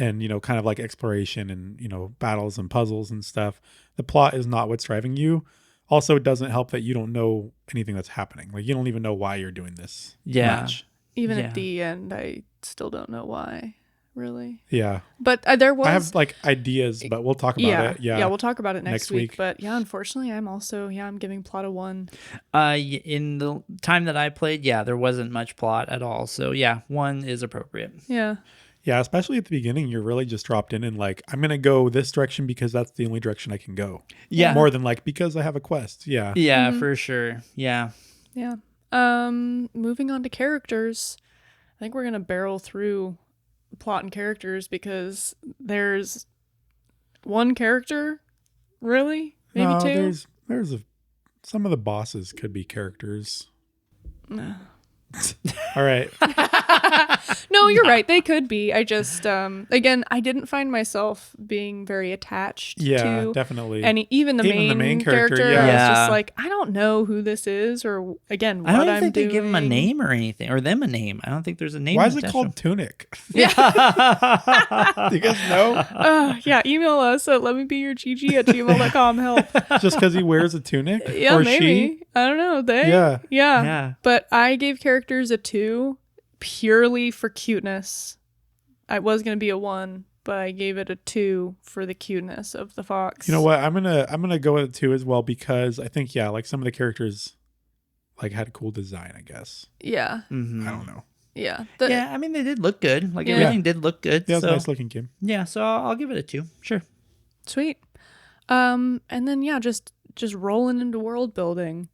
[SPEAKER 2] and you know, kind of like exploration and you know, battles and puzzles and stuff. The plot is not what's driving you. Also, it doesn't help that you don't know anything that's happening. Like you don't even know why you're doing this.
[SPEAKER 3] Yeah.
[SPEAKER 2] much.
[SPEAKER 1] Even
[SPEAKER 3] Yeah.
[SPEAKER 1] at the end, I still don't know why, really.
[SPEAKER 2] Yeah.
[SPEAKER 1] But there was...
[SPEAKER 2] I have like ideas, but we'll talk about it. Yeah.
[SPEAKER 1] we'll talk about it next
[SPEAKER 2] Next
[SPEAKER 1] week.
[SPEAKER 2] week.
[SPEAKER 1] But yeah, unfortunately, I'm giving plot a 1.
[SPEAKER 3] In the time that I played, there wasn't much plot at all. So yeah, 1 is appropriate.
[SPEAKER 1] Yeah.
[SPEAKER 2] Yeah, especially at the beginning, you're really just dropped in and like, I'm going to go this direction because that's the only direction I can go.
[SPEAKER 3] Yeah.
[SPEAKER 2] More than like, because I have a quest. Yeah.
[SPEAKER 3] Yeah, for sure. Yeah.
[SPEAKER 1] Yeah. Moving on to characters. I think we're going to barrel through plot and characters because there's one character, really? Maybe
[SPEAKER 2] No,
[SPEAKER 1] 2?
[SPEAKER 2] There's some of the bosses could be characters. All right.
[SPEAKER 1] No, you're right. They could be. I just, again, I didn't find myself being very attached
[SPEAKER 2] Yeah,
[SPEAKER 1] to
[SPEAKER 2] definitely.
[SPEAKER 1] any, even the main character.
[SPEAKER 2] yeah.
[SPEAKER 1] I was
[SPEAKER 3] Yeah.
[SPEAKER 1] just like, I don't know who this is, or again, what
[SPEAKER 3] I don't
[SPEAKER 1] I'm
[SPEAKER 3] think
[SPEAKER 1] doing.
[SPEAKER 3] they give him a name or anything, or them a name. I don't think there's a name.
[SPEAKER 2] Why is it
[SPEAKER 3] attached
[SPEAKER 2] called
[SPEAKER 3] to
[SPEAKER 2] Tunic?
[SPEAKER 3] him.
[SPEAKER 2] Do you guys know?
[SPEAKER 1] Yeah, email us at letmebeyourgg@gmail.com. Help.
[SPEAKER 2] Just because he wears a tunic?
[SPEAKER 1] Yeah,
[SPEAKER 2] or
[SPEAKER 1] maybe.
[SPEAKER 2] she?
[SPEAKER 1] I don't know. They?
[SPEAKER 2] Yeah.
[SPEAKER 3] Yeah.
[SPEAKER 1] But I gave characters a 2 purely for cuteness. I was going to be a 1, but I gave it a 2 for the cuteness of the fox.
[SPEAKER 2] You know what? I'm gonna go with it too as well because I think like some of the characters like had a cool design, I guess.
[SPEAKER 1] Yeah.
[SPEAKER 3] Mhm.
[SPEAKER 2] I don't know.
[SPEAKER 1] Yeah.
[SPEAKER 3] Yeah, I mean they did look good. Like
[SPEAKER 1] Yeah.
[SPEAKER 3] everything did look good.
[SPEAKER 2] Yeah, it was
[SPEAKER 3] so
[SPEAKER 2] a nice looking game.
[SPEAKER 3] yeah, so I'll give it a 2. Sure.
[SPEAKER 1] Sweet. And then just rolling into world building.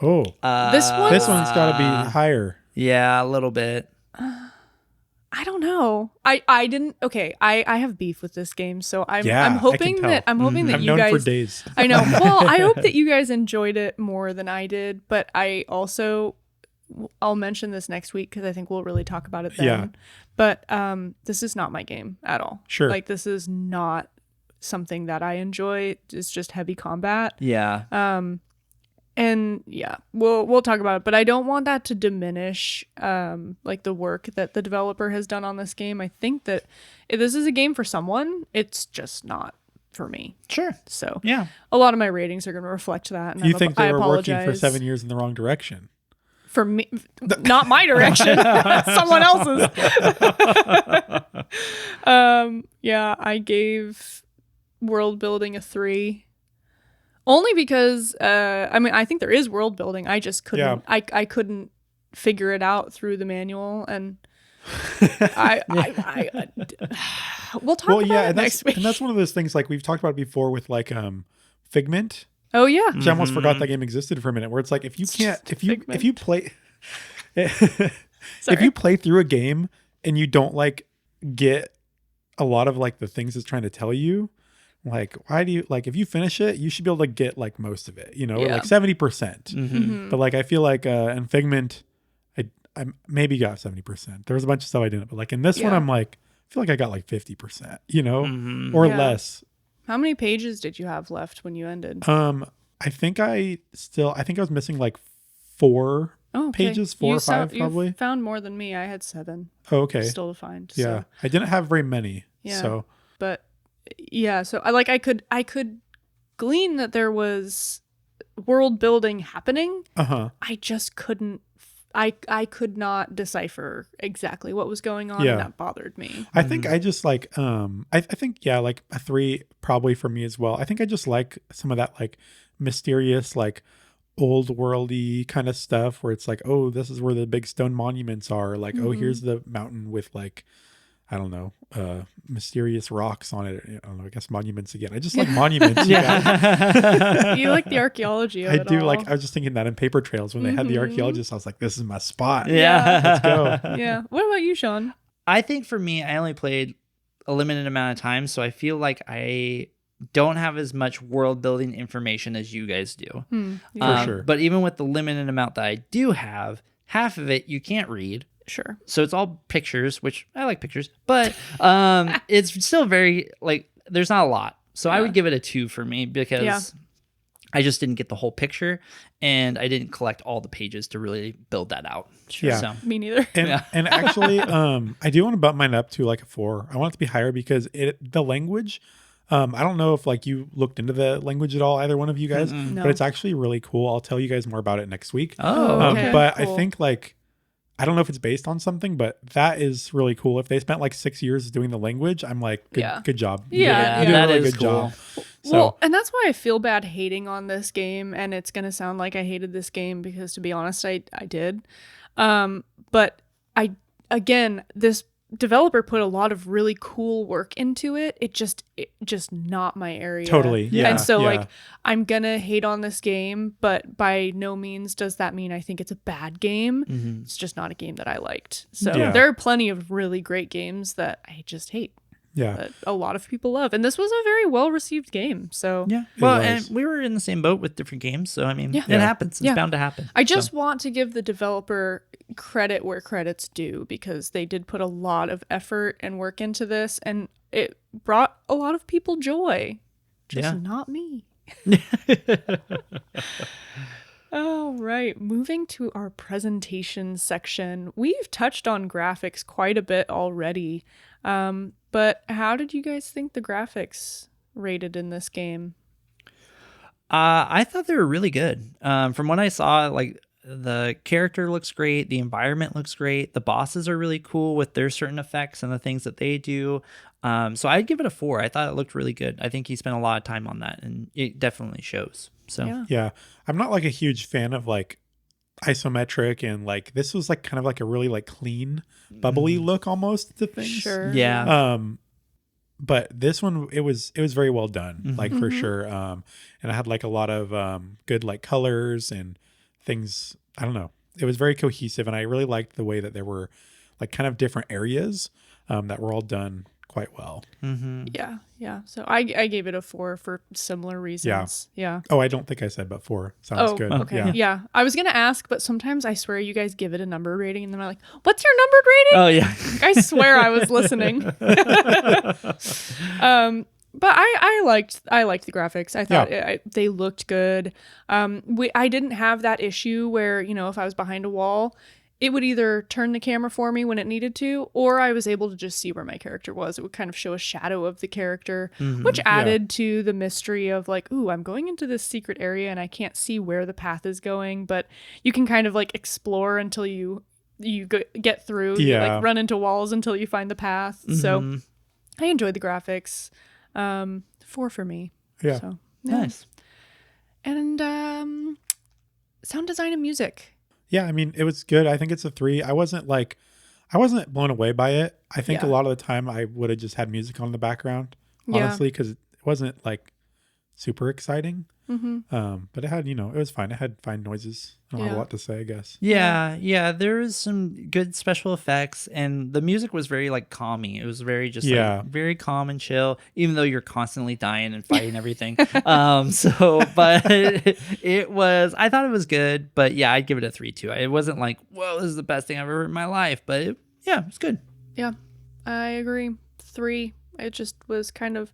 [SPEAKER 2] Oh,
[SPEAKER 1] This one-
[SPEAKER 2] this one's got to be higher.
[SPEAKER 3] Yeah, a little bit.
[SPEAKER 1] I don't know. I didn't. Okay, I have beef with this game, so I'm
[SPEAKER 2] Yeah, I
[SPEAKER 1] hoping
[SPEAKER 2] can tell.
[SPEAKER 1] that
[SPEAKER 2] I've
[SPEAKER 1] you
[SPEAKER 2] known
[SPEAKER 1] guys.
[SPEAKER 2] for days.
[SPEAKER 1] I know. Well, I hope that you guys enjoyed it more than I did, but I also I'll mention this next week because I think we'll really talk about it then.
[SPEAKER 2] Yeah.
[SPEAKER 1] But this is not my game at all.
[SPEAKER 2] Sure.
[SPEAKER 1] Like this is not something that I enjoy. It's just heavy combat.
[SPEAKER 3] Yeah.
[SPEAKER 1] And yeah, we'll talk about it, but I don't want that to diminish like the work that the developer has done on this game. I think that if this is a game for someone, it's just not for me.
[SPEAKER 3] Sure.
[SPEAKER 1] So
[SPEAKER 3] Yeah.
[SPEAKER 1] a lot of my ratings are going to reflect that. And
[SPEAKER 2] You think
[SPEAKER 1] I
[SPEAKER 2] they were working for
[SPEAKER 1] apologize.
[SPEAKER 2] 7 years in the wrong direction?
[SPEAKER 1] For me, not my direction, someone else's. Yeah, I gave world building a 3. Only because, I mean, I think there is world building. I just couldn't,
[SPEAKER 2] Yeah.
[SPEAKER 1] I couldn't figure it out through the manual. And We'll talk about it
[SPEAKER 2] and
[SPEAKER 1] next week.
[SPEAKER 2] and that's one of those things like we've talked about before with like Figment.
[SPEAKER 1] Oh yeah.
[SPEAKER 2] Which I almost forgot that game existed for a minute. Where it's like if you play if you play through a game and you don't like get a lot of like the things it's trying to tell you, like why do you like if you finish it, you should be able to get like most of it, you know, like 70%. But like I feel like in Figment, I maybe got 70%. There was a bunch of stuff I didn't, but like in this one, I'm like I feel like I got like 50%, you know, or less.
[SPEAKER 1] How many pages did you have left when you ended?
[SPEAKER 2] I think I was missing like 4 pages, 4 or 5 probably.
[SPEAKER 1] You found more than me. I had 7.
[SPEAKER 2] Oh, okay.
[SPEAKER 1] Still to find.
[SPEAKER 2] Yeah.
[SPEAKER 1] So.
[SPEAKER 2] I didn't have very many.
[SPEAKER 1] Yeah.
[SPEAKER 2] So.
[SPEAKER 1] But yeah, so I could glean that there was world building happening. I just couldn't. I could not decipher exactly what was going on, and that bothered me.
[SPEAKER 2] I think I just like I think like a 3 probably for me as well. I think I just like some of that like mysterious like old worldy kind of stuff where it's like, oh, this is where the big stone monuments are, like oh, here's the mountain with like I don't know, mysterious rocks on it. I don't know, I guess monuments again. I just like monuments.
[SPEAKER 1] You like the archaeology of
[SPEAKER 2] I
[SPEAKER 1] it
[SPEAKER 2] do
[SPEAKER 1] all.
[SPEAKER 2] like, I was just thinking that in Paper Trails when they had the archaeologists, I was like, this is my spot.
[SPEAKER 3] Yeah.
[SPEAKER 2] Let's go.
[SPEAKER 1] Yeah. What about you, Shawn?
[SPEAKER 3] I think for me, I only played a limited amount of time, so I feel like I don't have as much world building information as you guys do.
[SPEAKER 2] For sure.
[SPEAKER 3] But even with the limited amount that I do have, half of it you can't read.
[SPEAKER 1] Sure.
[SPEAKER 3] So it's all pictures, which I like pictures, but it's still very like there's not a lot. So I would give it a 2 for me because I just didn't get the whole picture and I didn't collect all the pages to really build that out.
[SPEAKER 2] Sure. Yeah.
[SPEAKER 3] So.
[SPEAKER 1] Me neither.
[SPEAKER 2] And actually, I do want to bump mine up to like a 4. I want it to be higher because the language. I don't know if like you looked into the language at all, either one of you guys,
[SPEAKER 1] No.
[SPEAKER 2] but it's actually really cool. I'll tell you guys more about it next week.
[SPEAKER 3] Oh,
[SPEAKER 1] okay.
[SPEAKER 2] But
[SPEAKER 1] Cool.
[SPEAKER 2] I think like. I don't know if it's based on something, but that is really cool. If they spent like 6 years doing the language, I'm like, good job.
[SPEAKER 1] Yeah,
[SPEAKER 2] you did a
[SPEAKER 3] that
[SPEAKER 2] really
[SPEAKER 3] is
[SPEAKER 2] good
[SPEAKER 3] cool.
[SPEAKER 2] job. So,
[SPEAKER 1] Well, and that's why I feel bad hating on this game, and it's gonna sound like I hated this game because, to be honest, I did. But this developer put a lot of really cool work into it. It just not my area.
[SPEAKER 2] Totally. Yeah.
[SPEAKER 1] And so
[SPEAKER 2] yeah.
[SPEAKER 1] like I'm gonna hate on this game, but by no means does that mean I think it's a bad game. It's just not a game that I liked. So there are plenty of really great games that I just hate. That a lot of people love. And this was a very well-received game. So
[SPEAKER 3] Yeah. Well, and we were in the same boat with different games. So, I mean, it happens. It's bound to happen.
[SPEAKER 1] I just want to give the developer credit where credit's due because they did put a lot of effort and work into this. And it brought a lot of people joy. Just not me. All right. Moving to our presentation section. We've touched on graphics quite a bit already. But how did you guys think the graphics rated in this game?
[SPEAKER 3] I thought they were really good. From what I saw, like the character looks great, the environment looks great, the bosses are really cool with their certain effects and the things that they do. So I'd give it a 4. I thought it looked really good. I think he spent a lot of time on that, and it definitely shows. So
[SPEAKER 2] yeah, I'm not like a huge fan of like isometric, and like this was like kind of like a really like clean, bubbly look almost to things.
[SPEAKER 1] Sure.
[SPEAKER 3] Yeah.
[SPEAKER 2] But this one it was very well done, like for sure. And I had like a lot of good like colors and things. I don't know. It was very cohesive, and I really liked the way that there were like kind of different areas that were all done quite well.
[SPEAKER 1] Yeah. So I gave it a 4 for similar reasons. Yeah.
[SPEAKER 2] Oh, I don't think I said but 4. Sounds good.
[SPEAKER 1] Okay. Yeah. I was gonna ask, but sometimes I swear you guys give it a number rating, and then I'm like, "What's your numbered rating?"
[SPEAKER 3] Oh yeah.
[SPEAKER 1] I swear I was listening. But I liked the graphics. I thought they looked good. I didn't have that issue where, you know, if I was behind a wall, it would either turn the camera for me when it needed to, or I was able to just see where my character was. It would kind of show a shadow of the character, which added to the mystery of like, ooh, I'm going into this secret area and I can't see where the path is going, but you can kind of like explore until you get through. You like run into walls until you find the path. So I enjoyed the graphics. 4 for me.
[SPEAKER 2] Yeah.
[SPEAKER 1] So,
[SPEAKER 3] Nice.
[SPEAKER 1] And sound design and music.
[SPEAKER 2] Yeah, I mean, it was good. I think it's a 3. I wasn't like, I wasn't blown away by it. I think a
[SPEAKER 1] Yeah.
[SPEAKER 2] lot of the time I would have just had music on in the background,
[SPEAKER 1] Yeah.
[SPEAKER 2] honestly, because it wasn't like super exciting. But it had, it was fine. It had fine noises. I don't have a
[SPEAKER 1] Yeah.
[SPEAKER 2] lot to say, I guess.
[SPEAKER 3] Yeah, there was some good special effects, and the music was very like calming. It was very just like very calm and chill, even though you're constantly dying and fighting everything. But it was, I thought it was good, but yeah, I'd give it a 3 too. It wasn't like, whoa, this is the best thing I've ever heard in my life, but yeah, it's good.
[SPEAKER 1] Yeah, I agree. 3. It just was kind of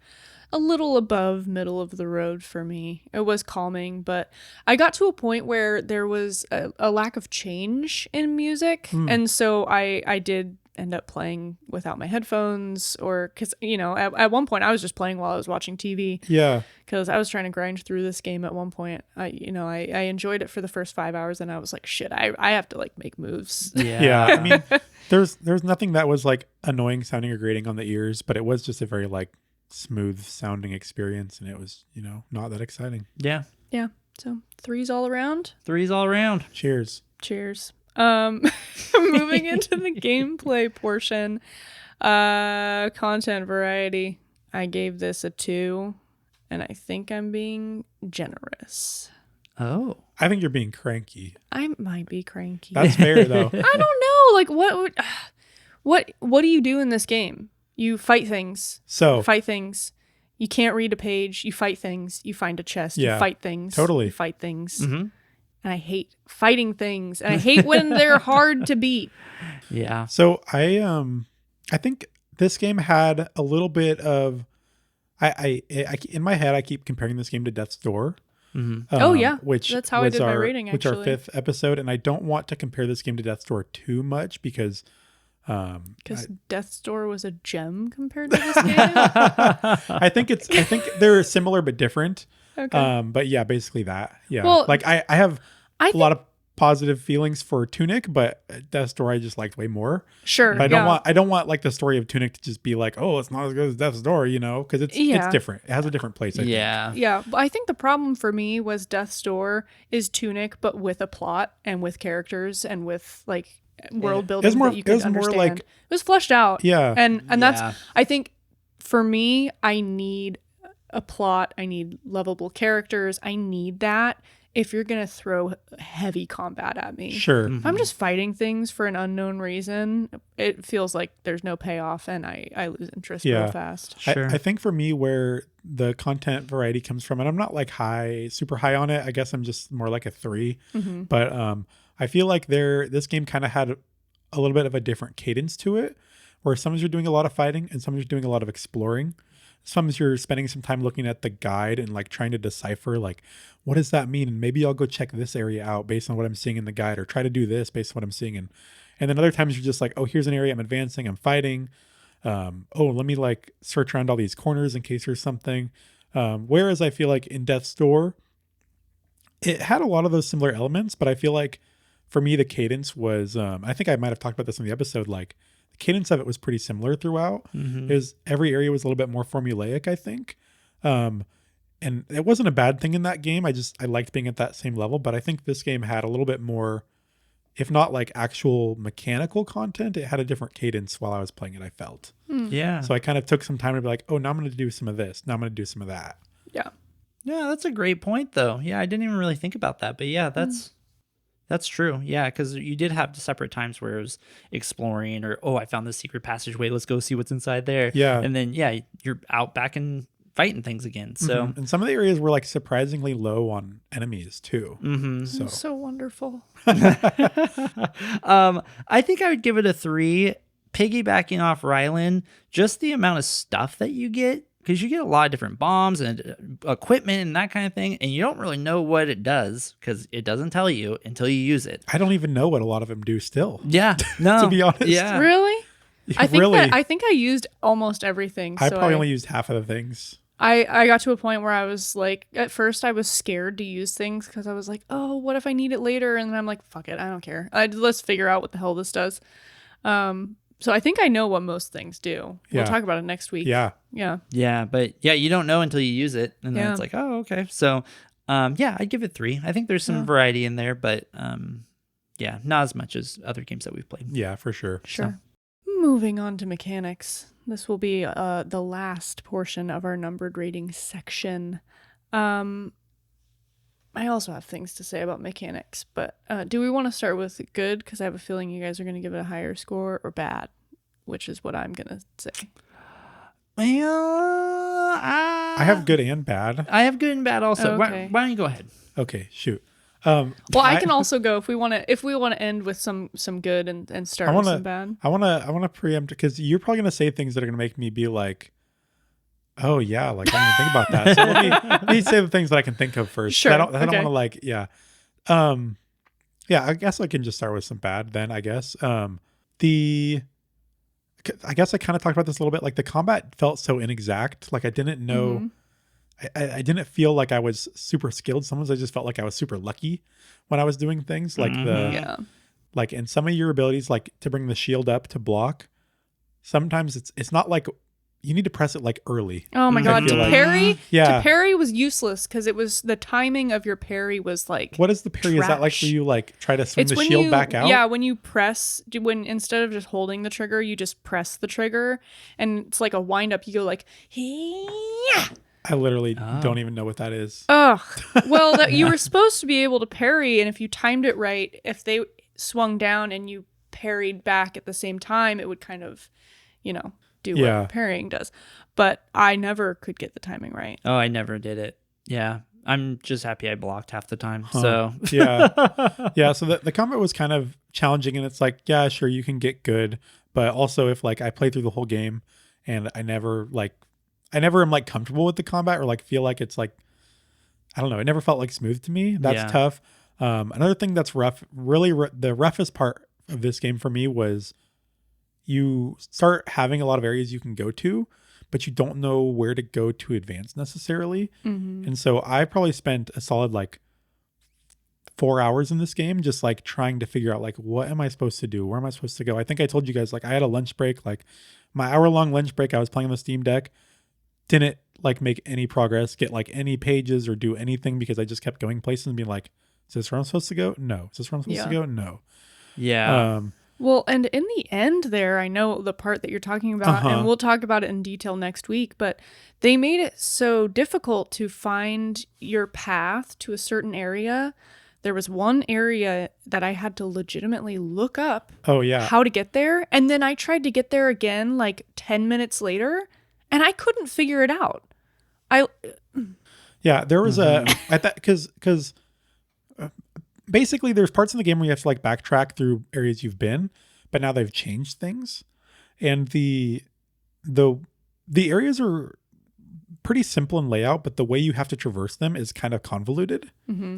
[SPEAKER 1] a little above middle of the road for me. It was calming, but I got to a point where there was a lack of change in music. And so I did end up playing without my headphones, or because, at one point I was just playing while I was watching TV.
[SPEAKER 2] Yeah.
[SPEAKER 1] Because I was trying to grind through this game at one point. I enjoyed it for the first 5 hours, and I was like, shit, I have to like make moves.
[SPEAKER 2] Yeah. I mean, there's nothing that was like annoying sounding or grating on the ears, but it was just a very like smooth sounding experience, and it was, not that exciting.
[SPEAKER 3] Yeah.
[SPEAKER 1] Yeah. So 3s all around.
[SPEAKER 3] 3s all around.
[SPEAKER 2] Cheers.
[SPEAKER 1] Cheers. Moving into the gameplay portion, content variety. I gave this a 2, and I think I'm being generous.
[SPEAKER 3] Oh.
[SPEAKER 2] I think you're being cranky.
[SPEAKER 1] I might be cranky.
[SPEAKER 2] That's fair though.
[SPEAKER 1] I don't know. Like what do you do in this game? You fight things.
[SPEAKER 2] So
[SPEAKER 1] Fight things. You can't read a page. You fight things. You find a chest.
[SPEAKER 2] Yeah,
[SPEAKER 1] you fight things.
[SPEAKER 2] totally.
[SPEAKER 1] You fight things.
[SPEAKER 3] Mm-hmm.
[SPEAKER 1] And I hate fighting things. And I hate when they're hard to beat.
[SPEAKER 3] Yeah.
[SPEAKER 2] So I think this game had a little bit of I in my head I keep comparing this game to Death's Door.
[SPEAKER 3] Mm-hmm.
[SPEAKER 1] Oh, yeah.
[SPEAKER 2] Which
[SPEAKER 1] That's how I
[SPEAKER 2] was
[SPEAKER 1] did my rating,
[SPEAKER 2] which our
[SPEAKER 1] actually.
[SPEAKER 2] 5th episode, and I don't want to compare this game to Death's Door too much because
[SPEAKER 1] Death's Door was a gem compared to this game.
[SPEAKER 2] I think they're similar but different.
[SPEAKER 1] Okay.
[SPEAKER 2] But yeah, basically that. Yeah.
[SPEAKER 1] Well,
[SPEAKER 2] like I have
[SPEAKER 1] I
[SPEAKER 2] a lot of positive feelings for Tunic, but Death's Door I just liked way more.
[SPEAKER 1] Sure.
[SPEAKER 2] But I don't want like the story of Tunic to just be like, oh, it's not as good as Death's Door, because it's different. It has a different place. I think.
[SPEAKER 1] Yeah, but I think the problem for me was Death's Door is Tunic, but with a plot and with characters and with like world building that you could understand. It was fleshed out.
[SPEAKER 2] Yeah.
[SPEAKER 1] And that's, I think for me, I need a plot. I need lovable characters. I need that if you're going to throw heavy combat at me.
[SPEAKER 2] Sure.
[SPEAKER 1] If I'm just fighting things for an unknown reason, it feels like there's no payoff, and I lose interest real fast.
[SPEAKER 3] Sure.
[SPEAKER 2] I think for me where the content variety comes from, and I'm not like super high on it. I guess I'm just more like a 3.
[SPEAKER 1] Mm-hmm.
[SPEAKER 2] But I feel like this game kind of had a little bit of a different cadence to it, where sometimes you're doing a lot of fighting and sometimes you're doing a lot of exploring. Sometimes you're spending some time looking at the guide and like trying to decipher like, what does that mean? And maybe I'll go check this area out based on what I'm seeing in the guide, or try to do this based on what I'm seeing. And then other times you're just like, oh, here's an area I'm advancing, I'm fighting. Oh, let me like search around all these corners in case there's something. Whereas I feel like in Death's Door, it had a lot of those similar elements, but I feel like for me, the cadence was, I think I might have talked about this in the episode, like the cadence of it was pretty similar throughout. Is every area was a little bit more formulaic, I think. And it wasn't a bad thing in that game. I liked being at that same level, but I think this game had a little bit more, if not like actual mechanical content, it had a different cadence while I was playing it, I felt.
[SPEAKER 3] Yeah.
[SPEAKER 2] So I kind of took some time to be like, oh, now I'm going to do some of this. Now I'm going to do some of that.
[SPEAKER 1] Yeah.
[SPEAKER 3] Yeah, that's a great point though. Yeah, I didn't even really think about that, but yeah, that's true. Yeah, because you did have separate times where it was exploring, or I found this secret passageway, let's go see what's inside there.
[SPEAKER 2] Yeah.
[SPEAKER 3] And then you're out back and fighting things again. So
[SPEAKER 2] and some of the areas were like surprisingly low on enemies too.
[SPEAKER 1] So wonderful.
[SPEAKER 3] I think I would give it a 3. Piggybacking off Rylan, just the amount of stuff that you get, because you get a lot of different bombs and equipment and that kind of thing, and you don't really know what it does because it doesn't tell you until you use it.
[SPEAKER 2] I don't even know what a lot of them do still.
[SPEAKER 3] Yeah, no,
[SPEAKER 2] to be honest.
[SPEAKER 3] Yeah,
[SPEAKER 1] Really? I think
[SPEAKER 2] Really?
[SPEAKER 1] I think I used almost everything.
[SPEAKER 2] I
[SPEAKER 1] so
[SPEAKER 2] probably only used half of the things.
[SPEAKER 1] I got to a point where I was like, at first I was scared to use things because I was like, oh, what if I need it later? And then I'm like, fuck it, I don't care. Let's figure out what the hell this does. So I think I know what most things do.
[SPEAKER 2] Yeah.
[SPEAKER 1] We'll talk about it next week.
[SPEAKER 2] Yeah.
[SPEAKER 3] yeah, but yeah, you don't know until you use it, and then
[SPEAKER 1] Yeah.
[SPEAKER 3] it's like, oh, okay. So, I'd give it 3. I think there's some variety in there, but yeah, not as much as other games that we've played.
[SPEAKER 2] Yeah, for sure.
[SPEAKER 1] Sure. Moving on to mechanics. This will be the last portion of our numbered rating section. I also have things to say about mechanics, but do we want to start with good? Because I have a feeling you guys are going to give it a higher score, or bad, which is what I'm going to say.
[SPEAKER 3] Well,
[SPEAKER 2] I have good and bad.
[SPEAKER 3] I have good and bad also.
[SPEAKER 1] Okay.
[SPEAKER 3] Why don't you go ahead?
[SPEAKER 2] Okay, shoot.
[SPEAKER 1] Well, I can also go if we want to end with some good and start with some bad.
[SPEAKER 2] I want to preempt because you're probably going to say things that are going to make me be like, oh yeah, like I didn't think about that. So let me say the things that I can think of first.
[SPEAKER 1] Sure.
[SPEAKER 2] I don't want to like, yeah. Yeah, I guess I can just start with some bad then, I guess. I guess I kind of talked about this a little bit. Like the combat felt so inexact. Like I didn't know, I didn't feel like I was super skilled. Sometimes I just felt like I was super lucky when I was doing things. Like like in some of your abilities, like to bring the shield up to block, sometimes it's not like you need to press it like early.
[SPEAKER 1] Oh my god, to parry?
[SPEAKER 2] Yeah.
[SPEAKER 1] To parry was useless because it was the timing of your parry was like
[SPEAKER 2] what is the parry?
[SPEAKER 1] trash.
[SPEAKER 2] Is that like where you like try to swing the shield back out?
[SPEAKER 1] Yeah, when you press, when instead of just holding the trigger, you just press the trigger and it's like a wind up. You go like, yeah.
[SPEAKER 2] I literally don't even know what that is.
[SPEAKER 1] Ugh. Well, you were supposed to be able to parry, and if you timed it right, if they swung down and you parried back at the same time, it would kind of, do what parrying does. But I never could get the timing right.
[SPEAKER 3] Oh, I never did it. Yeah. I'm just happy I blocked half the time. So
[SPEAKER 2] yeah. So the combat was kind of challenging, and it's like, yeah, sure, you can get good, but also if like I play through the whole game and I never am like comfortable with the combat or like feel like it's like, I don't know, it never felt like smooth to me. That's tough. Another thing that's rough, really the roughest part of this game for me was you start having a lot of areas you can go to, but you don't know where to go to advance necessarily. And so I probably spent a solid like 4 hours in this game just like trying to figure out like, what am I supposed to do? Where am I supposed to go? I think I told you guys like I had a lunch break, like my hour-long lunch break. I was playing on the Steam Deck, didn't like make any progress, get like any pages or do anything because I just kept going places and being like, is this where I'm supposed to go? No. Is this where I'm supposed to go? No.
[SPEAKER 3] Yeah.
[SPEAKER 1] Well, and in the end there, I know the part that you're talking about, and we'll talk about it in detail next week, but they made it so difficult to find your path to a certain area. There was one area that I had to legitimately look up how to get there, and then I tried to get there again like 10 minutes later, and I couldn't figure it out.
[SPEAKER 2] There was because basically there's parts in the game where you have to like backtrack through areas you've been, but now they've changed things, and the areas are pretty simple in layout, but the way you have to traverse them is kind of convoluted,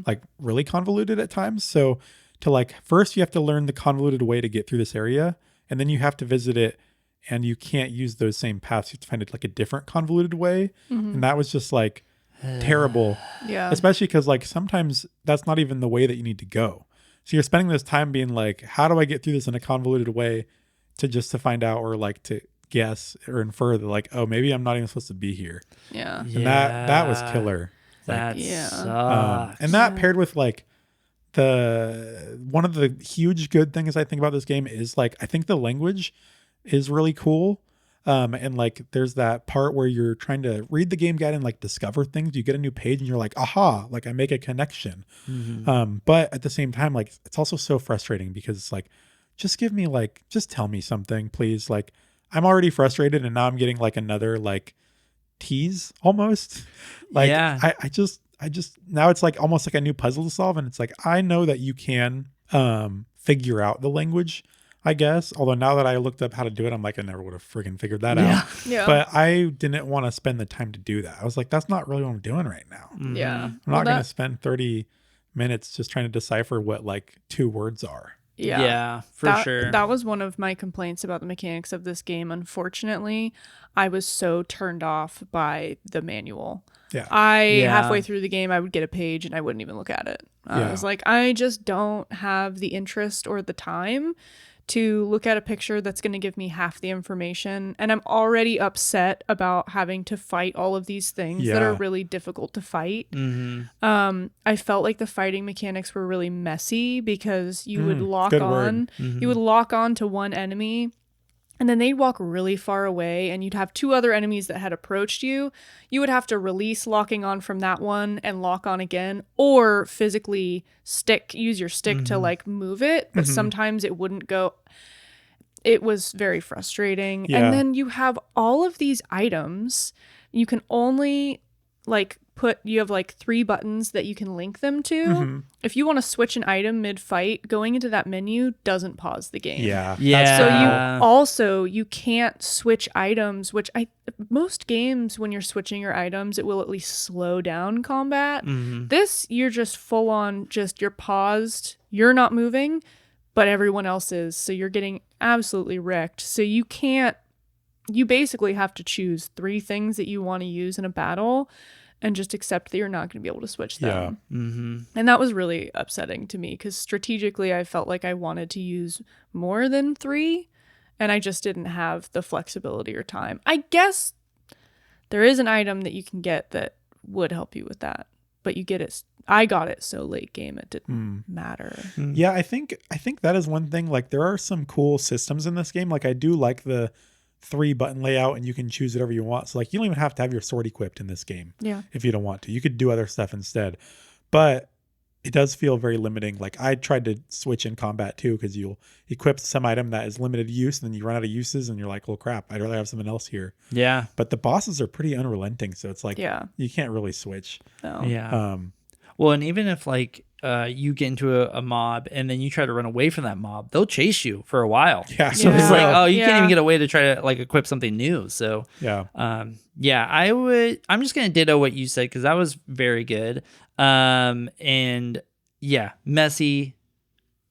[SPEAKER 2] like really convoluted at times. So to like, first you have to learn the convoluted way to get through this area, and then you have to visit it, and you can't use those same paths. You have to find it like a different convoluted way. And that was just like terrible.
[SPEAKER 1] Yeah.
[SPEAKER 2] Especially because like sometimes that's not even the way that you need to go. So you're spending this time being like, how do I get through this in a convoluted way to find out or like to guess or infer that like, oh, maybe I'm not even supposed to be here.
[SPEAKER 1] Yeah.
[SPEAKER 2] And that was killer.
[SPEAKER 3] That sucks.
[SPEAKER 2] And that paired with like one of the huge good things I think about this game is like, I think the language is really cool. And like there's that part where you're trying to read the game guide and like discover things. You get a new page and you're like, aha, like I make a connection. But at the same time, like it's also so frustrating because it's like, just tell me something, please. Like I'm already frustrated and now I'm getting like another like tease almost. Like I just now it's like almost like a new puzzle to solve. And it's like, I know that you can figure out the language, I guess. Although now that I looked up how to do it, I'm like, I never would have friggin' figured that out. Yeah. But I didn't want to spend the time to do that. I was like, that's not really what I'm doing right now.
[SPEAKER 1] Yeah.
[SPEAKER 2] I'm not going to spend 30 minutes just trying to decipher what like 2 words are.
[SPEAKER 3] Yeah, for sure.
[SPEAKER 1] That was one of my complaints about the mechanics of this game. Unfortunately, I was so turned off by the manual.
[SPEAKER 2] Yeah.
[SPEAKER 1] Halfway through the game, I would get a page and I wouldn't even look at it. I was like, I just don't have the interest or the time to look at a picture that's going to give me half the information, and I'm already upset about having to fight all of these things that are really difficult to fight. I felt like the fighting mechanics were really messy because you would lock on you would lock on to one enemy, and then they'd walk really far away, and you'd have two other enemies that had approached you. You would have to release locking on from that one and lock on again, or physically use your stick to like move it. But sometimes it wouldn't go. It was very frustrating.
[SPEAKER 2] Yeah.
[SPEAKER 1] And then you have all of these items. You can only you have like 3 buttons that you can link them to. If you want to switch an item mid-fight, going into that menu doesn't pause the game. So you can't switch items, which most games, when you're switching your items, it will at least slow down combat. This, you're just full on, you're paused, you're not moving, but everyone else is, so you're getting absolutely wrecked. So you basically have to choose 3 things that you want to use in a battle and just accept that you're not going to be able to switch them. And that was really upsetting to me because strategically I felt like I wanted to use more than 3 and I just didn't have the flexibility or time. I guess there is an item that you can get that would help you with that, but I got it so late game it didn't matter.
[SPEAKER 2] Yeah, I think that is one thing. Like, there are some cool systems in this game. Like, I do like the 3 button layout, and you can choose whatever you want. So like, you don't even have to have your sword equipped in this game. If you don't want to, you could do other stuff instead. But it does feel very limiting. Like, I tried to switch in combat too, because you'll equip some item that is limited use, and then you run out of uses, and you're like, well, crap, I'd rather have something else here. Yeah. But the bosses are pretty unrelenting, so it's like, you can't really switch.
[SPEAKER 3] Well, and even if like you get into a mob and then you try to run away from that mob, they'll chase you for a while. So it's like, oh, you can't even get away to try to like equip something new. So I'm just gonna ditto what you said because that was very good. And messy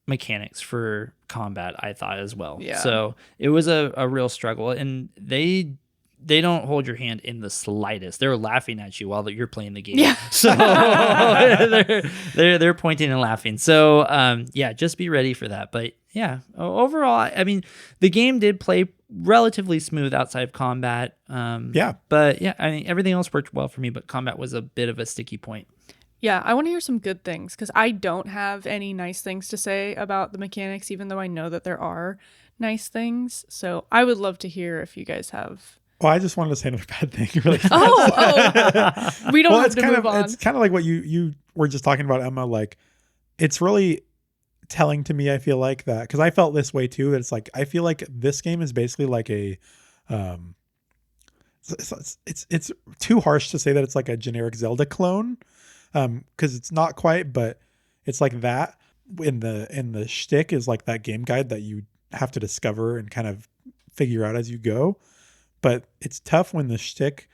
[SPEAKER 3] mechanics for combat, I thought as well. So it was a real struggle, and they don't hold your hand in the slightest. They're laughing at you while you're playing the game. So they're pointing and laughing. So just be ready for that. But overall, I mean, the game did play relatively smooth outside of combat. But I mean, everything else worked well for me, but combat was a bit of a sticky point.
[SPEAKER 1] Yeah, I want to hear some good things because I don't have any nice things to say about the mechanics, even though I know that there are nice things. So I would love to hear if you guys have.
[SPEAKER 2] Well, I just wanted to say another bad thing really fast.
[SPEAKER 1] We don't have to move on.
[SPEAKER 2] It's kind of like what you were just talking about, Emma. Like, it's really telling to me, I feel like that, because I felt this way too. It's like, I feel like this game is basically like a, it's too harsh to say that it's like a generic Zelda clone, because it's not quite, but it's like that in the shtick is like that game guide that you have to discover and kind of figure out as you go. But it's tough when the shtick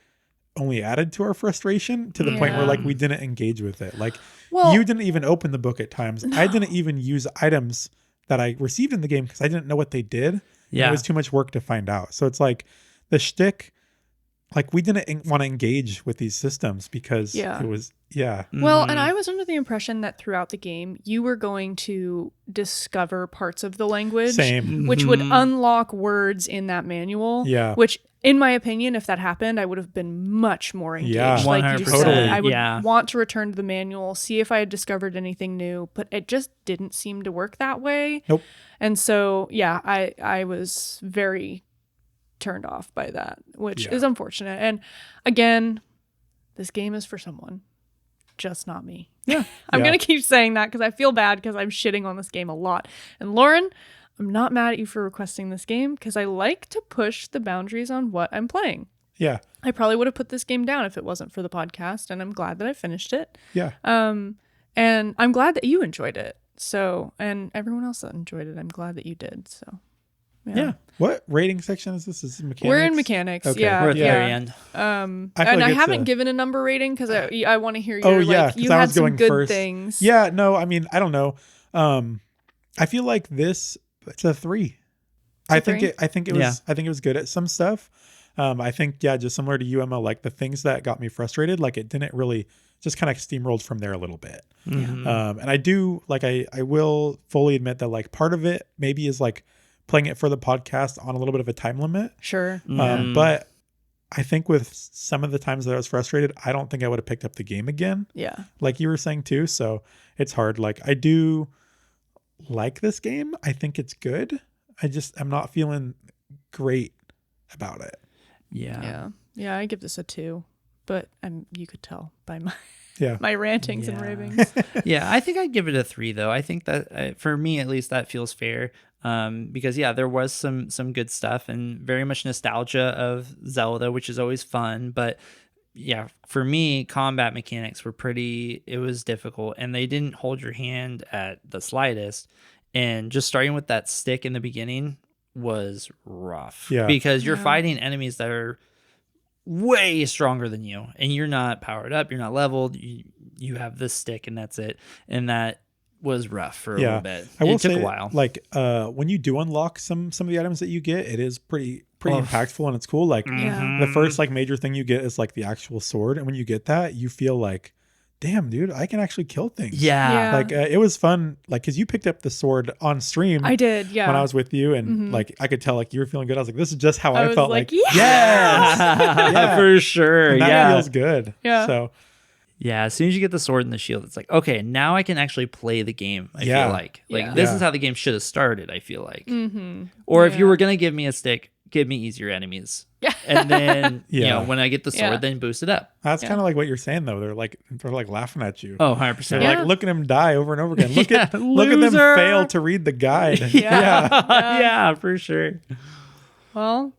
[SPEAKER 2] only added to our frustration to the point where like we didn't engage with it. Like, you didn't even open the book at times. No. I didn't even use items that I received in the game because I didn't know what they did. It was too much work to find out. So it's like the shtick, like we didn't want to engage with these systems because it was,
[SPEAKER 1] Well, and I was under the impression that throughout the game, you were going to discover parts of the language, which would unlock words in that manual, which in my opinion, if that happened, I would have been much more engaged. Like you said, I would want to return to the manual, see if I had discovered anything new, but it just didn't seem to work that way.
[SPEAKER 2] Nope.
[SPEAKER 1] And so, I was very turned off by that, which is unfortunate. And again, this game is for someone, just not me. I'm going to keep saying that because I feel bad because I'm shitting on this game a lot. And Lauren, I'm not mad at you for requesting this game because I like to push the boundaries on what I'm playing. I probably would have put this game down if it wasn't for the podcast, and I'm glad that I finished it. And I'm glad that you enjoyed it. So, and everyone else that enjoyed it, I'm glad that you did. So,
[SPEAKER 2] What rating section is this? Is this mechanics?
[SPEAKER 1] We're in mechanics.
[SPEAKER 2] Okay.
[SPEAKER 3] We're at the very end.
[SPEAKER 1] I haven't given a number rating because I want to hear your you
[SPEAKER 2] I
[SPEAKER 1] had
[SPEAKER 2] was
[SPEAKER 1] some
[SPEAKER 2] going
[SPEAKER 1] good
[SPEAKER 2] first.
[SPEAKER 1] things.
[SPEAKER 2] No, I mean, I don't know. I feel like it's a 3. I think it was good at some stuff. I think just similar to you, Emma, like the things that got me frustrated, like it didn't really, just kind of steamrolled from there a little bit. And I do like, I will fully admit that like part of it maybe is like playing it for the podcast on a little bit of a time limit.
[SPEAKER 1] Sure.
[SPEAKER 2] But I think with some of the times that I was frustrated, I don't think I would have picked up the game again.
[SPEAKER 1] Yeah.
[SPEAKER 2] Like you were saying too. So it's hard. Like I do like this game. I think it's good. I'm not feeling great about it.
[SPEAKER 1] Yeah, I give this a 2, but you could tell by my rantings and
[SPEAKER 3] Yeah.
[SPEAKER 1] ravings.
[SPEAKER 3] Yeah, I think I'd give it a 3 though. I think that for me at least that feels fair. Because there was some good stuff and very much nostalgia of Zelda, which is always fun. But yeah, for me, combat mechanics were it was difficult, and they didn't hold your hand at the slightest. And just starting with that stick in the beginning was rough.
[SPEAKER 2] Yeah.
[SPEAKER 3] Because you're fighting enemies that are way stronger than you, and you're not powered up, you're not leveled, you have this stick and that's it. And that was rough for a little bit. It took a while.
[SPEAKER 2] Like when you do unlock some of the items that you get, it is pretty impactful and it's cool. Like the first like major thing you get is like the actual sword, and when you get that, you feel like, damn, dude, I can actually kill things.
[SPEAKER 3] Yeah.
[SPEAKER 2] Like it was fun, like because you picked up the sword on stream.
[SPEAKER 1] I did, yeah.
[SPEAKER 2] When I was with you, and like I could tell like you were feeling good. I was like, this is just how I felt. Like
[SPEAKER 1] yes!
[SPEAKER 2] Yeah,
[SPEAKER 3] for sure.
[SPEAKER 2] And that
[SPEAKER 3] Yeah.
[SPEAKER 2] feels good.
[SPEAKER 1] Yeah.
[SPEAKER 2] So
[SPEAKER 3] Yeah, as soon as you get the sword and the shield, it's like, okay, now I can actually play the game. I feel like this is how the game should have started. I feel like, or if you were gonna give me a stick, give me easier enemies.
[SPEAKER 1] Yeah,
[SPEAKER 3] and then
[SPEAKER 2] Yeah.
[SPEAKER 3] when I get the sword, then boost it up.
[SPEAKER 2] that's kind of like what you're saying though. They're like laughing at you.
[SPEAKER 3] Oh, 100%.
[SPEAKER 2] They're like look at him die over and over again. Look at them
[SPEAKER 3] loser.
[SPEAKER 2] fail to read the guide.
[SPEAKER 3] Yeah, for sure.
[SPEAKER 1] Well,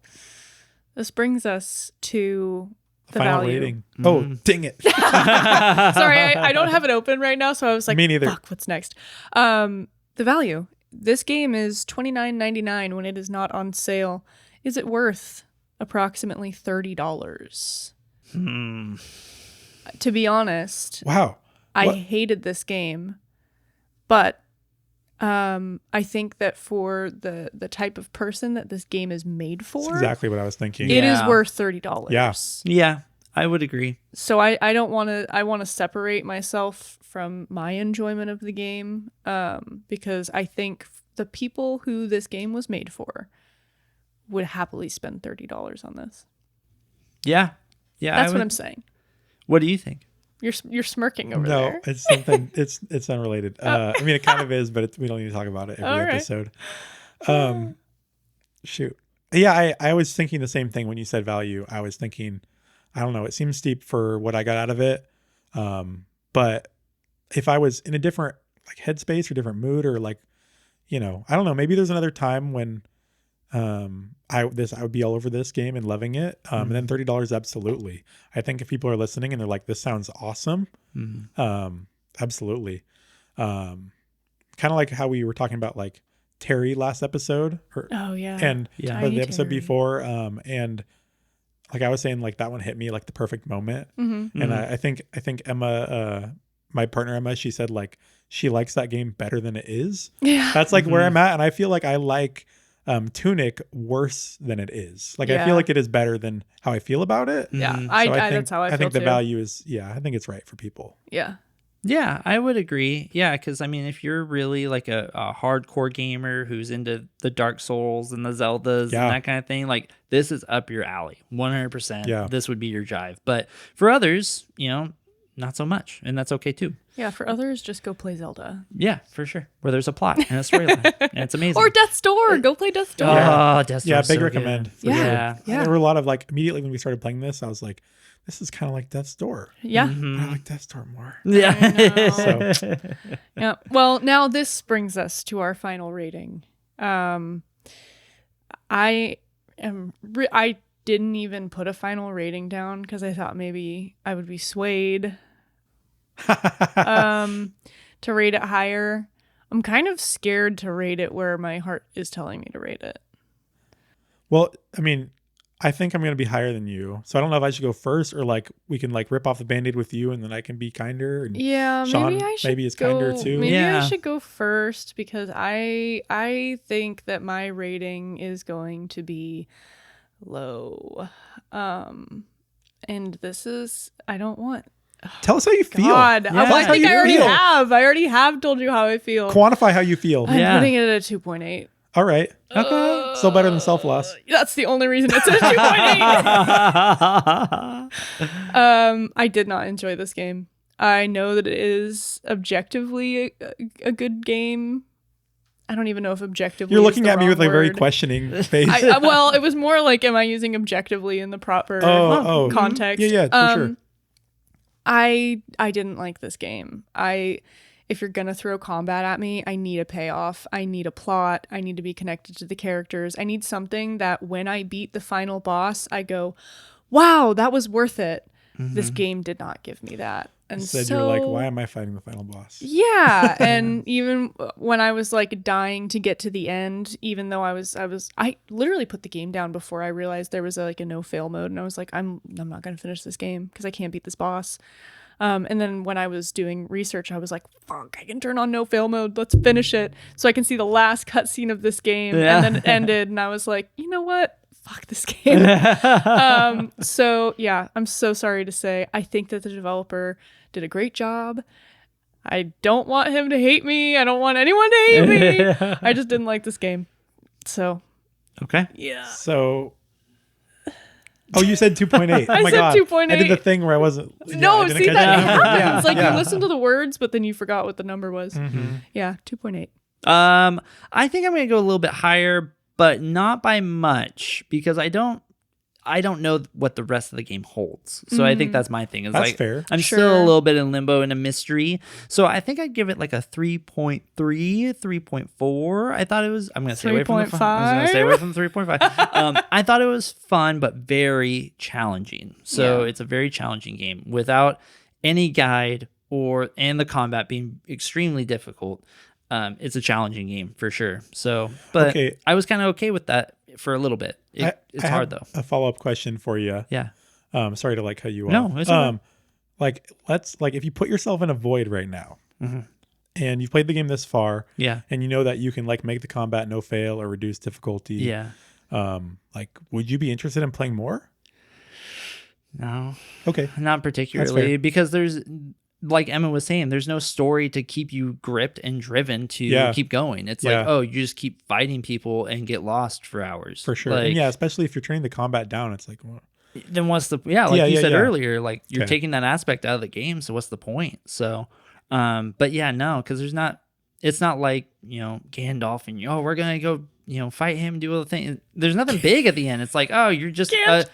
[SPEAKER 1] this brings us to the
[SPEAKER 2] Final
[SPEAKER 1] value.
[SPEAKER 2] rating. Oh, dang it.
[SPEAKER 1] Sorry, I don't have it open right now, so I was like,
[SPEAKER 2] Me neither.
[SPEAKER 1] fuck, what's next? The value. This game is $29.99 when it is not on sale. Is it worth approximately $30? To be honest,
[SPEAKER 2] Wow.
[SPEAKER 1] I
[SPEAKER 2] What?
[SPEAKER 1] hated this game, but I think that for the type of person that this game is made for,
[SPEAKER 2] That's exactly what I was thinking.
[SPEAKER 1] it is
[SPEAKER 3] Yeah.
[SPEAKER 1] worth $30.
[SPEAKER 2] Yeah.
[SPEAKER 3] Yeah, I would agree.
[SPEAKER 1] So I don't want to. I want to separate myself from my enjoyment of the game, because I think the people who this game was made for would happily spend $30 on this.
[SPEAKER 3] Yeah. Yeah.
[SPEAKER 1] That's what I'm saying.
[SPEAKER 3] What do you think?
[SPEAKER 1] You're smirking over
[SPEAKER 2] No,
[SPEAKER 1] there.
[SPEAKER 2] it's something. It's unrelated. I mean, it kind of is, but we don't need to talk about it every
[SPEAKER 1] All right.
[SPEAKER 2] episode. Shoot. Yeah, I was thinking the same thing when you said value. I was thinking, I don't know. It seems steep for what I got out of it. But if I was in a different like headspace or different mood, or like, I don't know. Maybe there's another time when I would be all over this game and loving it. And then $30, absolutely. I think if people are listening and they're like, this sounds awesome. Absolutely. Kind of like how we were talking about like Terry last episode,
[SPEAKER 1] Oh yeah.
[SPEAKER 2] and
[SPEAKER 1] Tiny
[SPEAKER 2] the episode
[SPEAKER 1] Terry.
[SPEAKER 2] before. And like I was saying, like that one hit me like the perfect moment. And I think Emma, my partner Emma, she said like she likes that game better than it is.
[SPEAKER 1] Yeah.
[SPEAKER 2] That's like where I'm at, and I feel like I like Tunic worse than it is. Like I
[SPEAKER 1] Yeah.
[SPEAKER 2] feel like it is better than how I feel about it.
[SPEAKER 1] Yeah.
[SPEAKER 2] So
[SPEAKER 1] I
[SPEAKER 2] think,
[SPEAKER 1] that's how I feel
[SPEAKER 2] think the
[SPEAKER 1] too.
[SPEAKER 2] value is I think it's right for people.
[SPEAKER 1] Yeah.
[SPEAKER 3] Yeah, I would agree. Yeah, because I mean, if you're really like a hardcore gamer who's into the Dark Souls and the Zeldas
[SPEAKER 2] Yeah.
[SPEAKER 3] and that kind of thing, like this is up your alley, 100%.
[SPEAKER 2] Yeah.
[SPEAKER 3] This would be your jive. But for others, not so much, and that's okay too.
[SPEAKER 1] Yeah. For others, just go play Zelda
[SPEAKER 3] Yeah, for sure. Where there's a plot and a storyline, and it's amazing.
[SPEAKER 1] or Death's Door. Go play Death's Door.
[SPEAKER 3] Oh, Death
[SPEAKER 2] Yeah,
[SPEAKER 3] Star's
[SPEAKER 2] big
[SPEAKER 3] so
[SPEAKER 2] recommend.
[SPEAKER 3] good.
[SPEAKER 2] For
[SPEAKER 1] Yeah.
[SPEAKER 2] sure.
[SPEAKER 3] Yeah.
[SPEAKER 1] Yeah.
[SPEAKER 2] There were a lot of like immediately when we started playing this, I was like, this is kind of like Death's Door.
[SPEAKER 1] Yeah.
[SPEAKER 2] But I like Death's Door more.
[SPEAKER 3] Yeah.
[SPEAKER 2] So
[SPEAKER 1] Yeah. Well, now this brings us to our final rating. I didn't even put a final rating down because I thought maybe I would be swayed to rate it higher. I'm kind of scared to rate it where my heart is telling me to rate it.
[SPEAKER 2] well, I mean, I think I'm going to be higher than you. So I don't know if I should go first, or like we can like rip off the Band-Aid with you and then I can be kinder. And
[SPEAKER 1] Yeah,
[SPEAKER 2] Shawn
[SPEAKER 1] maybe I should
[SPEAKER 2] maybe is
[SPEAKER 1] go,
[SPEAKER 2] kinder too.
[SPEAKER 1] Maybe
[SPEAKER 3] Yeah.
[SPEAKER 1] I should go first because I think that my rating is going to be low. And this is I don't want
[SPEAKER 2] Tell us how you feel.
[SPEAKER 1] God,
[SPEAKER 3] Yeah.
[SPEAKER 1] I
[SPEAKER 2] Tell us how
[SPEAKER 1] think
[SPEAKER 2] you
[SPEAKER 1] I already
[SPEAKER 2] feel.
[SPEAKER 1] have. I already have told you how I feel.
[SPEAKER 2] Quantify how you feel.
[SPEAKER 1] I'm
[SPEAKER 3] Yeah.
[SPEAKER 1] putting it at a 2.8.
[SPEAKER 2] All right.
[SPEAKER 3] Okay.
[SPEAKER 2] Still better than Self-Loss.
[SPEAKER 1] That's the only reason it's a 2.8. I did not enjoy this game. I know that it is objectively a good game. I don't even know if objectively
[SPEAKER 2] You're looking
[SPEAKER 1] is the
[SPEAKER 2] at me
[SPEAKER 1] wrong
[SPEAKER 2] with a very
[SPEAKER 1] word.
[SPEAKER 2] questioning face.
[SPEAKER 1] Well, it was more like, am I using objectively in the proper context?
[SPEAKER 2] Yeah, for sure.
[SPEAKER 1] I didn't like this game. If you're gonna throw combat at me, I need a payoff. I need a plot. I need to be connected to the characters. I need something that when I beat the final boss, I go, wow, that was worth it. This game did not give me that. And
[SPEAKER 2] Instead,
[SPEAKER 1] so,
[SPEAKER 2] you're like, why am I fighting the final boss?
[SPEAKER 1] yeah, and even when I was like dying to get to the end, even though I literally put the game down before I realized there was a no fail mode, and I was like, I'm not gonna finish this game because I can't beat this boss. And then when I was doing research, I was like, fuck, I can turn on no fail mode. Let's finish it so I can see the last cutscene of this game. And then it ended, and I was like, you know what? Fuck this game. So yeah, I'm so sorry to say, I think that the developer did a great job. I don't want him to hate me. I don't want anyone to hate me. I just didn't like this game. So
[SPEAKER 3] Okay.
[SPEAKER 1] yeah.
[SPEAKER 2] So, you said 2.8. Oh
[SPEAKER 1] I
[SPEAKER 2] my
[SPEAKER 1] said
[SPEAKER 2] God.
[SPEAKER 1] 2.8.
[SPEAKER 2] I did the thing where I wasn't.
[SPEAKER 1] No,
[SPEAKER 2] I didn't
[SPEAKER 1] see
[SPEAKER 2] catch
[SPEAKER 1] that
[SPEAKER 2] the number.
[SPEAKER 1] happens.
[SPEAKER 2] Yeah,
[SPEAKER 1] Like
[SPEAKER 2] yeah.
[SPEAKER 1] you listen to the words, but then you forgot what the number was. Yeah, 2.8.
[SPEAKER 3] I think I'm gonna go a little bit higher, but not by much because I don't know what the rest of the game holds. So I think that's my thing. It's
[SPEAKER 2] That's
[SPEAKER 3] like
[SPEAKER 2] fair.
[SPEAKER 3] I'm
[SPEAKER 1] Sure.
[SPEAKER 3] still a little bit in limbo and a mystery. So I think I'd give it like a 3.3, 3.4. I thought it was. I'm gonna stay away from the.
[SPEAKER 1] 3.5?
[SPEAKER 3] I was gonna stay away from the 3.5. I thought it was fun but very challenging. So
[SPEAKER 1] Yeah.
[SPEAKER 3] it's a very challenging game without any guide and the combat being extremely difficult. It's a challenging game for sure. So, but
[SPEAKER 2] Okay.
[SPEAKER 3] I was kind of okay with that for a little bit. It's
[SPEAKER 2] I
[SPEAKER 3] hard
[SPEAKER 2] have
[SPEAKER 3] though.
[SPEAKER 2] A follow-up question for you.
[SPEAKER 3] Yeah.
[SPEAKER 2] Sorry to cut you off.
[SPEAKER 3] No, it's okay.
[SPEAKER 2] Like if you put yourself in a void right now, and you've played the game this far,
[SPEAKER 3] Yeah.
[SPEAKER 2] and you know that you can like make the combat no fail or reduce difficulty.
[SPEAKER 3] Yeah.
[SPEAKER 2] Would you be interested in playing more?
[SPEAKER 3] No,
[SPEAKER 2] Okay.
[SPEAKER 3] not particularly because there's, like Emma was saying, there's no story to keep you gripped and driven to keep going. It's like, oh, you just keep fighting people and get lost for hours.
[SPEAKER 2] For sure.
[SPEAKER 3] Like,
[SPEAKER 2] And especially if you're turning the combat down, it's like, well,
[SPEAKER 3] then what's the, like you said earlier, like you're
[SPEAKER 2] Okay.
[SPEAKER 3] taking that aspect out of the game. So what's the point? So, but yeah, no, because it's not like, Gandalf and, we're going to go, fight him, do all the things. There's nothing big at the end. It's like, oh, you're just, you're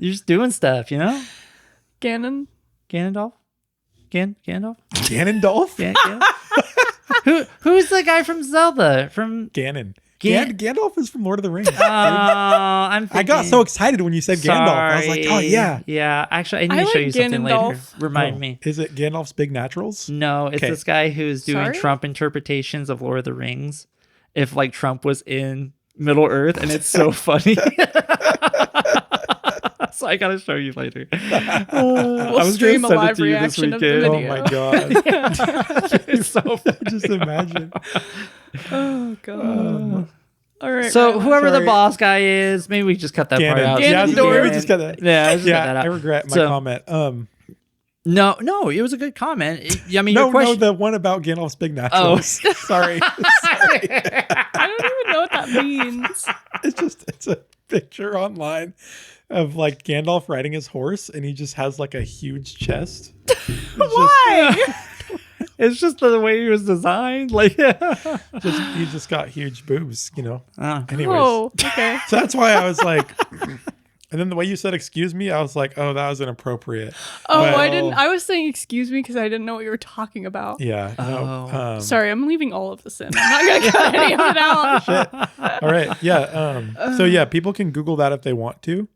[SPEAKER 3] just doing stuff,
[SPEAKER 1] Ganon.
[SPEAKER 3] Gandalf? Gandalf?
[SPEAKER 2] Ganondorf?
[SPEAKER 3] Who's the guy from Zelda? From
[SPEAKER 2] Ganon.
[SPEAKER 3] Gan-
[SPEAKER 2] Gandalf is from Lord of the Rings.
[SPEAKER 3] I
[SPEAKER 2] got so excited when you said Gandalf. I was like, oh yeah.
[SPEAKER 3] Yeah, actually, I need
[SPEAKER 1] I
[SPEAKER 3] to show
[SPEAKER 1] like
[SPEAKER 3] you something later.
[SPEAKER 1] Ganondorf.
[SPEAKER 3] Remind me.
[SPEAKER 2] Is it Gandalf's Big Naturals?
[SPEAKER 3] No, it's
[SPEAKER 2] Okay.
[SPEAKER 3] this guy who's doing
[SPEAKER 1] Sorry?
[SPEAKER 3] Trump interpretations of Lord of the Rings. If like Trump was in Middle Earth, and it's so funny. So I gotta show you later.
[SPEAKER 1] We'll stream a live reaction of the video.
[SPEAKER 2] Oh my god.
[SPEAKER 3] It's so funny.
[SPEAKER 2] Just imagine.
[SPEAKER 1] Oh god. All right.
[SPEAKER 3] So
[SPEAKER 1] Rylan.
[SPEAKER 3] whoever the
[SPEAKER 2] Sorry.
[SPEAKER 3] boss guy is, maybe we just cut that part
[SPEAKER 2] Ganon.
[SPEAKER 3] out.
[SPEAKER 2] Yeah,
[SPEAKER 1] Ganondorf.
[SPEAKER 2] we just got that.
[SPEAKER 3] Yeah, let's just cut that out.
[SPEAKER 2] I regret my
[SPEAKER 3] So-
[SPEAKER 2] comment.
[SPEAKER 3] No, it was a good comment. I mean,
[SPEAKER 2] No,
[SPEAKER 3] your question.
[SPEAKER 2] the one about Gandalf's Big Naturals. Sorry.
[SPEAKER 1] I don't even know what that means.
[SPEAKER 2] It's a picture online of like Gandalf riding his horse, and he just has like a huge chest.
[SPEAKER 1] Why?
[SPEAKER 3] It's just the way he was designed. Like,
[SPEAKER 2] He just got huge boobs, Anyways,
[SPEAKER 1] Oh, okay.
[SPEAKER 2] so that's why I was like, and then the way you said "excuse me," I was like, oh, that was inappropriate.
[SPEAKER 1] Oh,
[SPEAKER 2] But-
[SPEAKER 1] I didn't. I was saying excuse me because I didn't know what you were talking about.
[SPEAKER 2] Yeah. No,
[SPEAKER 1] Sorry, I'm leaving all of this in. I'm not gonna cut any of it out.
[SPEAKER 2] all right. Yeah. So yeah, people can Google that if they want to.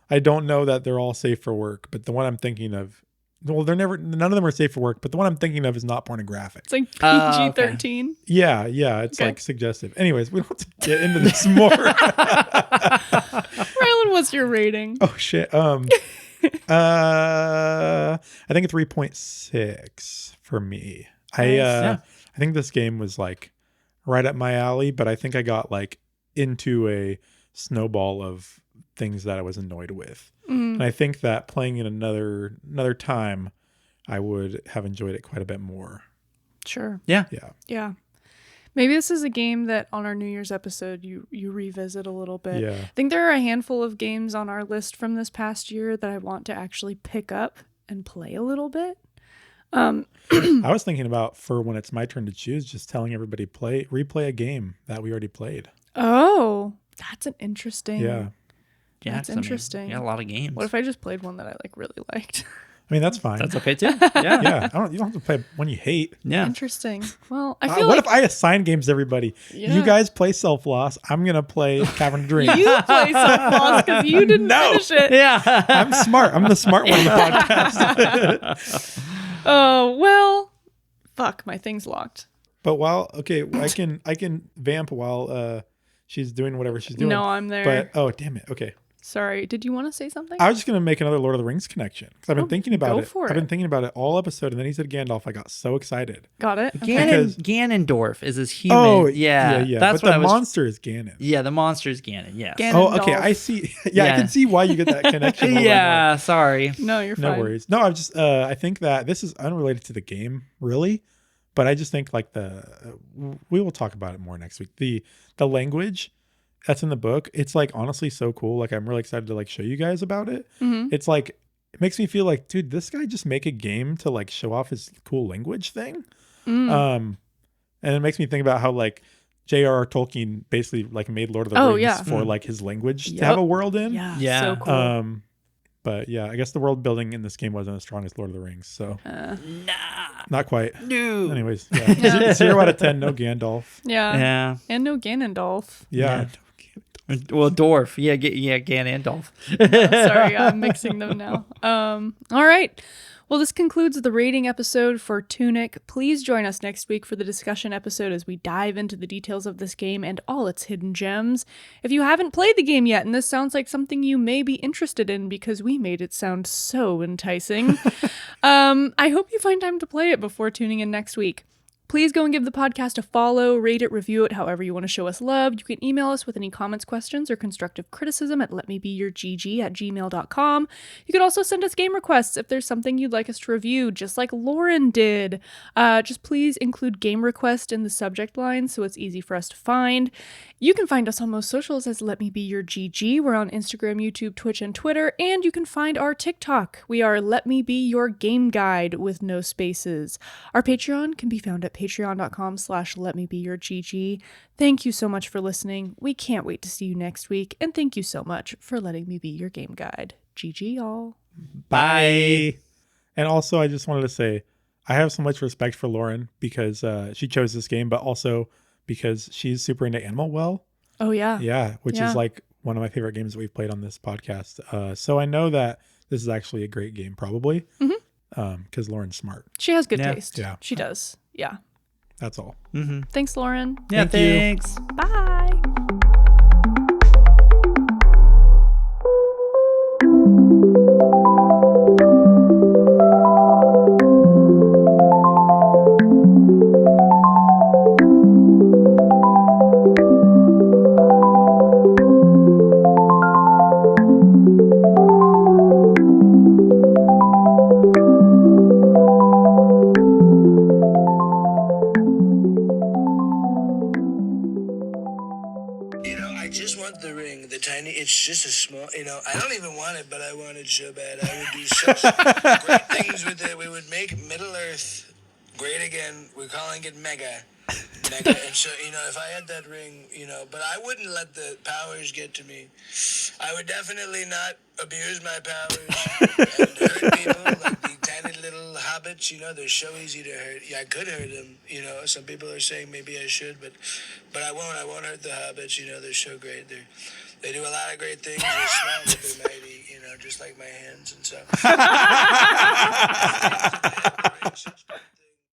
[SPEAKER 2] I don't know that they're all safe for work, but the one I'm thinking of, well, none of them are safe for work, but the one I'm thinking of is not pornographic.
[SPEAKER 1] It's like
[SPEAKER 3] Oh, okay.
[SPEAKER 1] PG-13.
[SPEAKER 2] Yeah, it's
[SPEAKER 1] Okay.
[SPEAKER 2] like suggestive. Anyways, we don't have to get into this more.
[SPEAKER 1] Rylan, what's your rating?
[SPEAKER 2] Oh shit. I think a 3.6 for me.
[SPEAKER 3] Yeah.
[SPEAKER 2] I think this game was like right up my alley, but I think I got like into a snowball of things that I was annoyed with. And I think that playing it another time, I would have enjoyed it quite a bit more.
[SPEAKER 1] Sure.
[SPEAKER 3] yeah.
[SPEAKER 2] Yeah.
[SPEAKER 1] Yeah. Maybe this is a game that on our New Year's episode you revisit a little bit.
[SPEAKER 2] Yeah.
[SPEAKER 1] I think there are a handful of games on our list from this past year that I want to actually pick up and play a little bit.
[SPEAKER 2] I was thinking about, for when it's my turn to choose, just telling everybody replay a game that we already played.
[SPEAKER 1] Oh, that's an interesting.
[SPEAKER 2] Yeah.
[SPEAKER 3] Yeah,
[SPEAKER 1] That's
[SPEAKER 3] 'cause, I mean,
[SPEAKER 1] interesting.
[SPEAKER 3] yeah, a lot of games.
[SPEAKER 1] What if I just played one that I like really liked?
[SPEAKER 2] I mean, that's fine.
[SPEAKER 3] That's okay too. Yeah.
[SPEAKER 2] Yeah. You don't have to play one you hate.
[SPEAKER 3] Yeah.
[SPEAKER 1] Interesting. Well, I feel
[SPEAKER 2] What
[SPEAKER 1] like
[SPEAKER 2] if I assign games to everybody?
[SPEAKER 1] Yeah.
[SPEAKER 2] You guys play Self Loss. I'm going to play Cavern of Dreams.
[SPEAKER 1] you play some lost because you didn't
[SPEAKER 2] No.
[SPEAKER 1] finish it.
[SPEAKER 3] Yeah.
[SPEAKER 2] I'm smart. I'm the smart one on the podcast.
[SPEAKER 1] Oh well, fuck, my thing's locked.
[SPEAKER 2] But I can vamp while she's doing whatever she's doing.
[SPEAKER 1] No, I'm there.
[SPEAKER 2] But oh, damn it. Okay.
[SPEAKER 1] Sorry, did you want to say something?
[SPEAKER 2] I was just gonna make another Lord of the Rings connection because I've been thinking about
[SPEAKER 1] go
[SPEAKER 2] it.
[SPEAKER 1] for
[SPEAKER 2] I've been
[SPEAKER 1] it.
[SPEAKER 2] thinking about it all episode, and then he said Gandalf. I got so excited.
[SPEAKER 1] Got it.
[SPEAKER 2] Because-
[SPEAKER 3] Ganondorf is his human.
[SPEAKER 2] Oh,
[SPEAKER 3] yeah. That's
[SPEAKER 2] but
[SPEAKER 3] what
[SPEAKER 2] the
[SPEAKER 3] I was.
[SPEAKER 2] monster is Ganon.
[SPEAKER 3] Yeah, the monster is Ganon. Yes.
[SPEAKER 1] Ganon.
[SPEAKER 2] Oh, okay.
[SPEAKER 1] Gandalf.
[SPEAKER 2] I see. Yeah, I
[SPEAKER 3] Yeah.
[SPEAKER 2] can see why you get that connection. a little bit
[SPEAKER 3] Yeah. Sorry.
[SPEAKER 1] No, you're
[SPEAKER 2] more. No
[SPEAKER 1] fine.
[SPEAKER 2] worries. No, I think that this is unrelated to the game, really. But I just think like we will talk about it more next week. The language that's in the book, it's like honestly so cool. Like I'm really excited to like show you guys about it.
[SPEAKER 1] Mhm.
[SPEAKER 2] It's like it makes me feel like, dude, this guy just make a game to like show off his cool language thing. And it makes me think about how like J.R.R. Tolkien basically like made Lord of the Rings
[SPEAKER 1] yeah.
[SPEAKER 2] for like his language to
[SPEAKER 1] Yep.
[SPEAKER 2] have a world in.
[SPEAKER 1] Yeah.
[SPEAKER 3] Yeah.
[SPEAKER 1] So cool.
[SPEAKER 2] But yeah, I guess the world building in this game wasn't as strong as Lord of the Rings, so
[SPEAKER 3] Nah.
[SPEAKER 2] not quite.
[SPEAKER 3] No.
[SPEAKER 2] Anyways, yeah. 0 out of 10, no Gandalf.
[SPEAKER 1] Yeah.
[SPEAKER 3] Yeah.
[SPEAKER 1] And no Ganondorf.
[SPEAKER 2] Yeah.
[SPEAKER 3] Well, Dwarf. Yeah. Ganondorf.
[SPEAKER 1] Sorry, I'm mixing them now. All right. Well, this concludes the rating episode for Tunic. Please join us next week for the discussion episode as we dive into the details of this game and all its hidden gems. If you haven't played the game yet, and this sounds like something you may be interested in because we made it sound so enticing, I hope you find time to play it before tuning in next week. Please go and give the podcast a follow, rate it, review it, however you want to show us love. You can email us with any comments, questions, or constructive criticism at letmebeyourgg@gmail.com. You could also send us game requests if there's something you'd like us to review, just like Lauren did. Just please include game request in the subject line so it's easy for us to find. You can find us on most socials as Let Me Be Your GG. We're on Instagram, YouTube, Twitch, and Twitter, and you can find our TikTok. We are Let Me Be Your Game Guide with no spaces. Our Patreon can be found at patreon.com/letmebeyourgg. Thank you so much for listening. We can't wait to see you next week, and thank you so much for letting me be your game guide. GG, y'all.
[SPEAKER 2] Bye. And also, I just wanted to say, I have so much respect for Lauren because she chose this game, but also because she's super into Animal Well.
[SPEAKER 1] Oh, yeah.
[SPEAKER 2] Yeah, which
[SPEAKER 1] Yeah.
[SPEAKER 2] is like one of my favorite games that we've played on this podcast. So I know that this is actually a great game, probably, because Lauren's smart.
[SPEAKER 1] She has good
[SPEAKER 3] Yeah.
[SPEAKER 1] taste.
[SPEAKER 2] Yeah.
[SPEAKER 1] She does. Yeah.
[SPEAKER 2] That's all.
[SPEAKER 1] Thanks, Lauren.
[SPEAKER 3] Yeah.
[SPEAKER 2] Thank you.
[SPEAKER 3] Thanks.
[SPEAKER 1] Bye.
[SPEAKER 5] I just want the ring, the tiny, it's just a small, I don't even want it, but I want it so bad. I would do such great things with it. We would make Middle Earth great again. We're calling it Mega. And so, if I had that ring, but I wouldn't let the powers get to me. I would definitely not abuse my powers and hurt people like the tiny little hobbits, they're so easy to hurt. Yeah, I could hurt them, some people are saying maybe I should, but I won't hurt the hobbits, they're so great. They do a lot of great things. They're small, but they're mighty, just like my hands and so.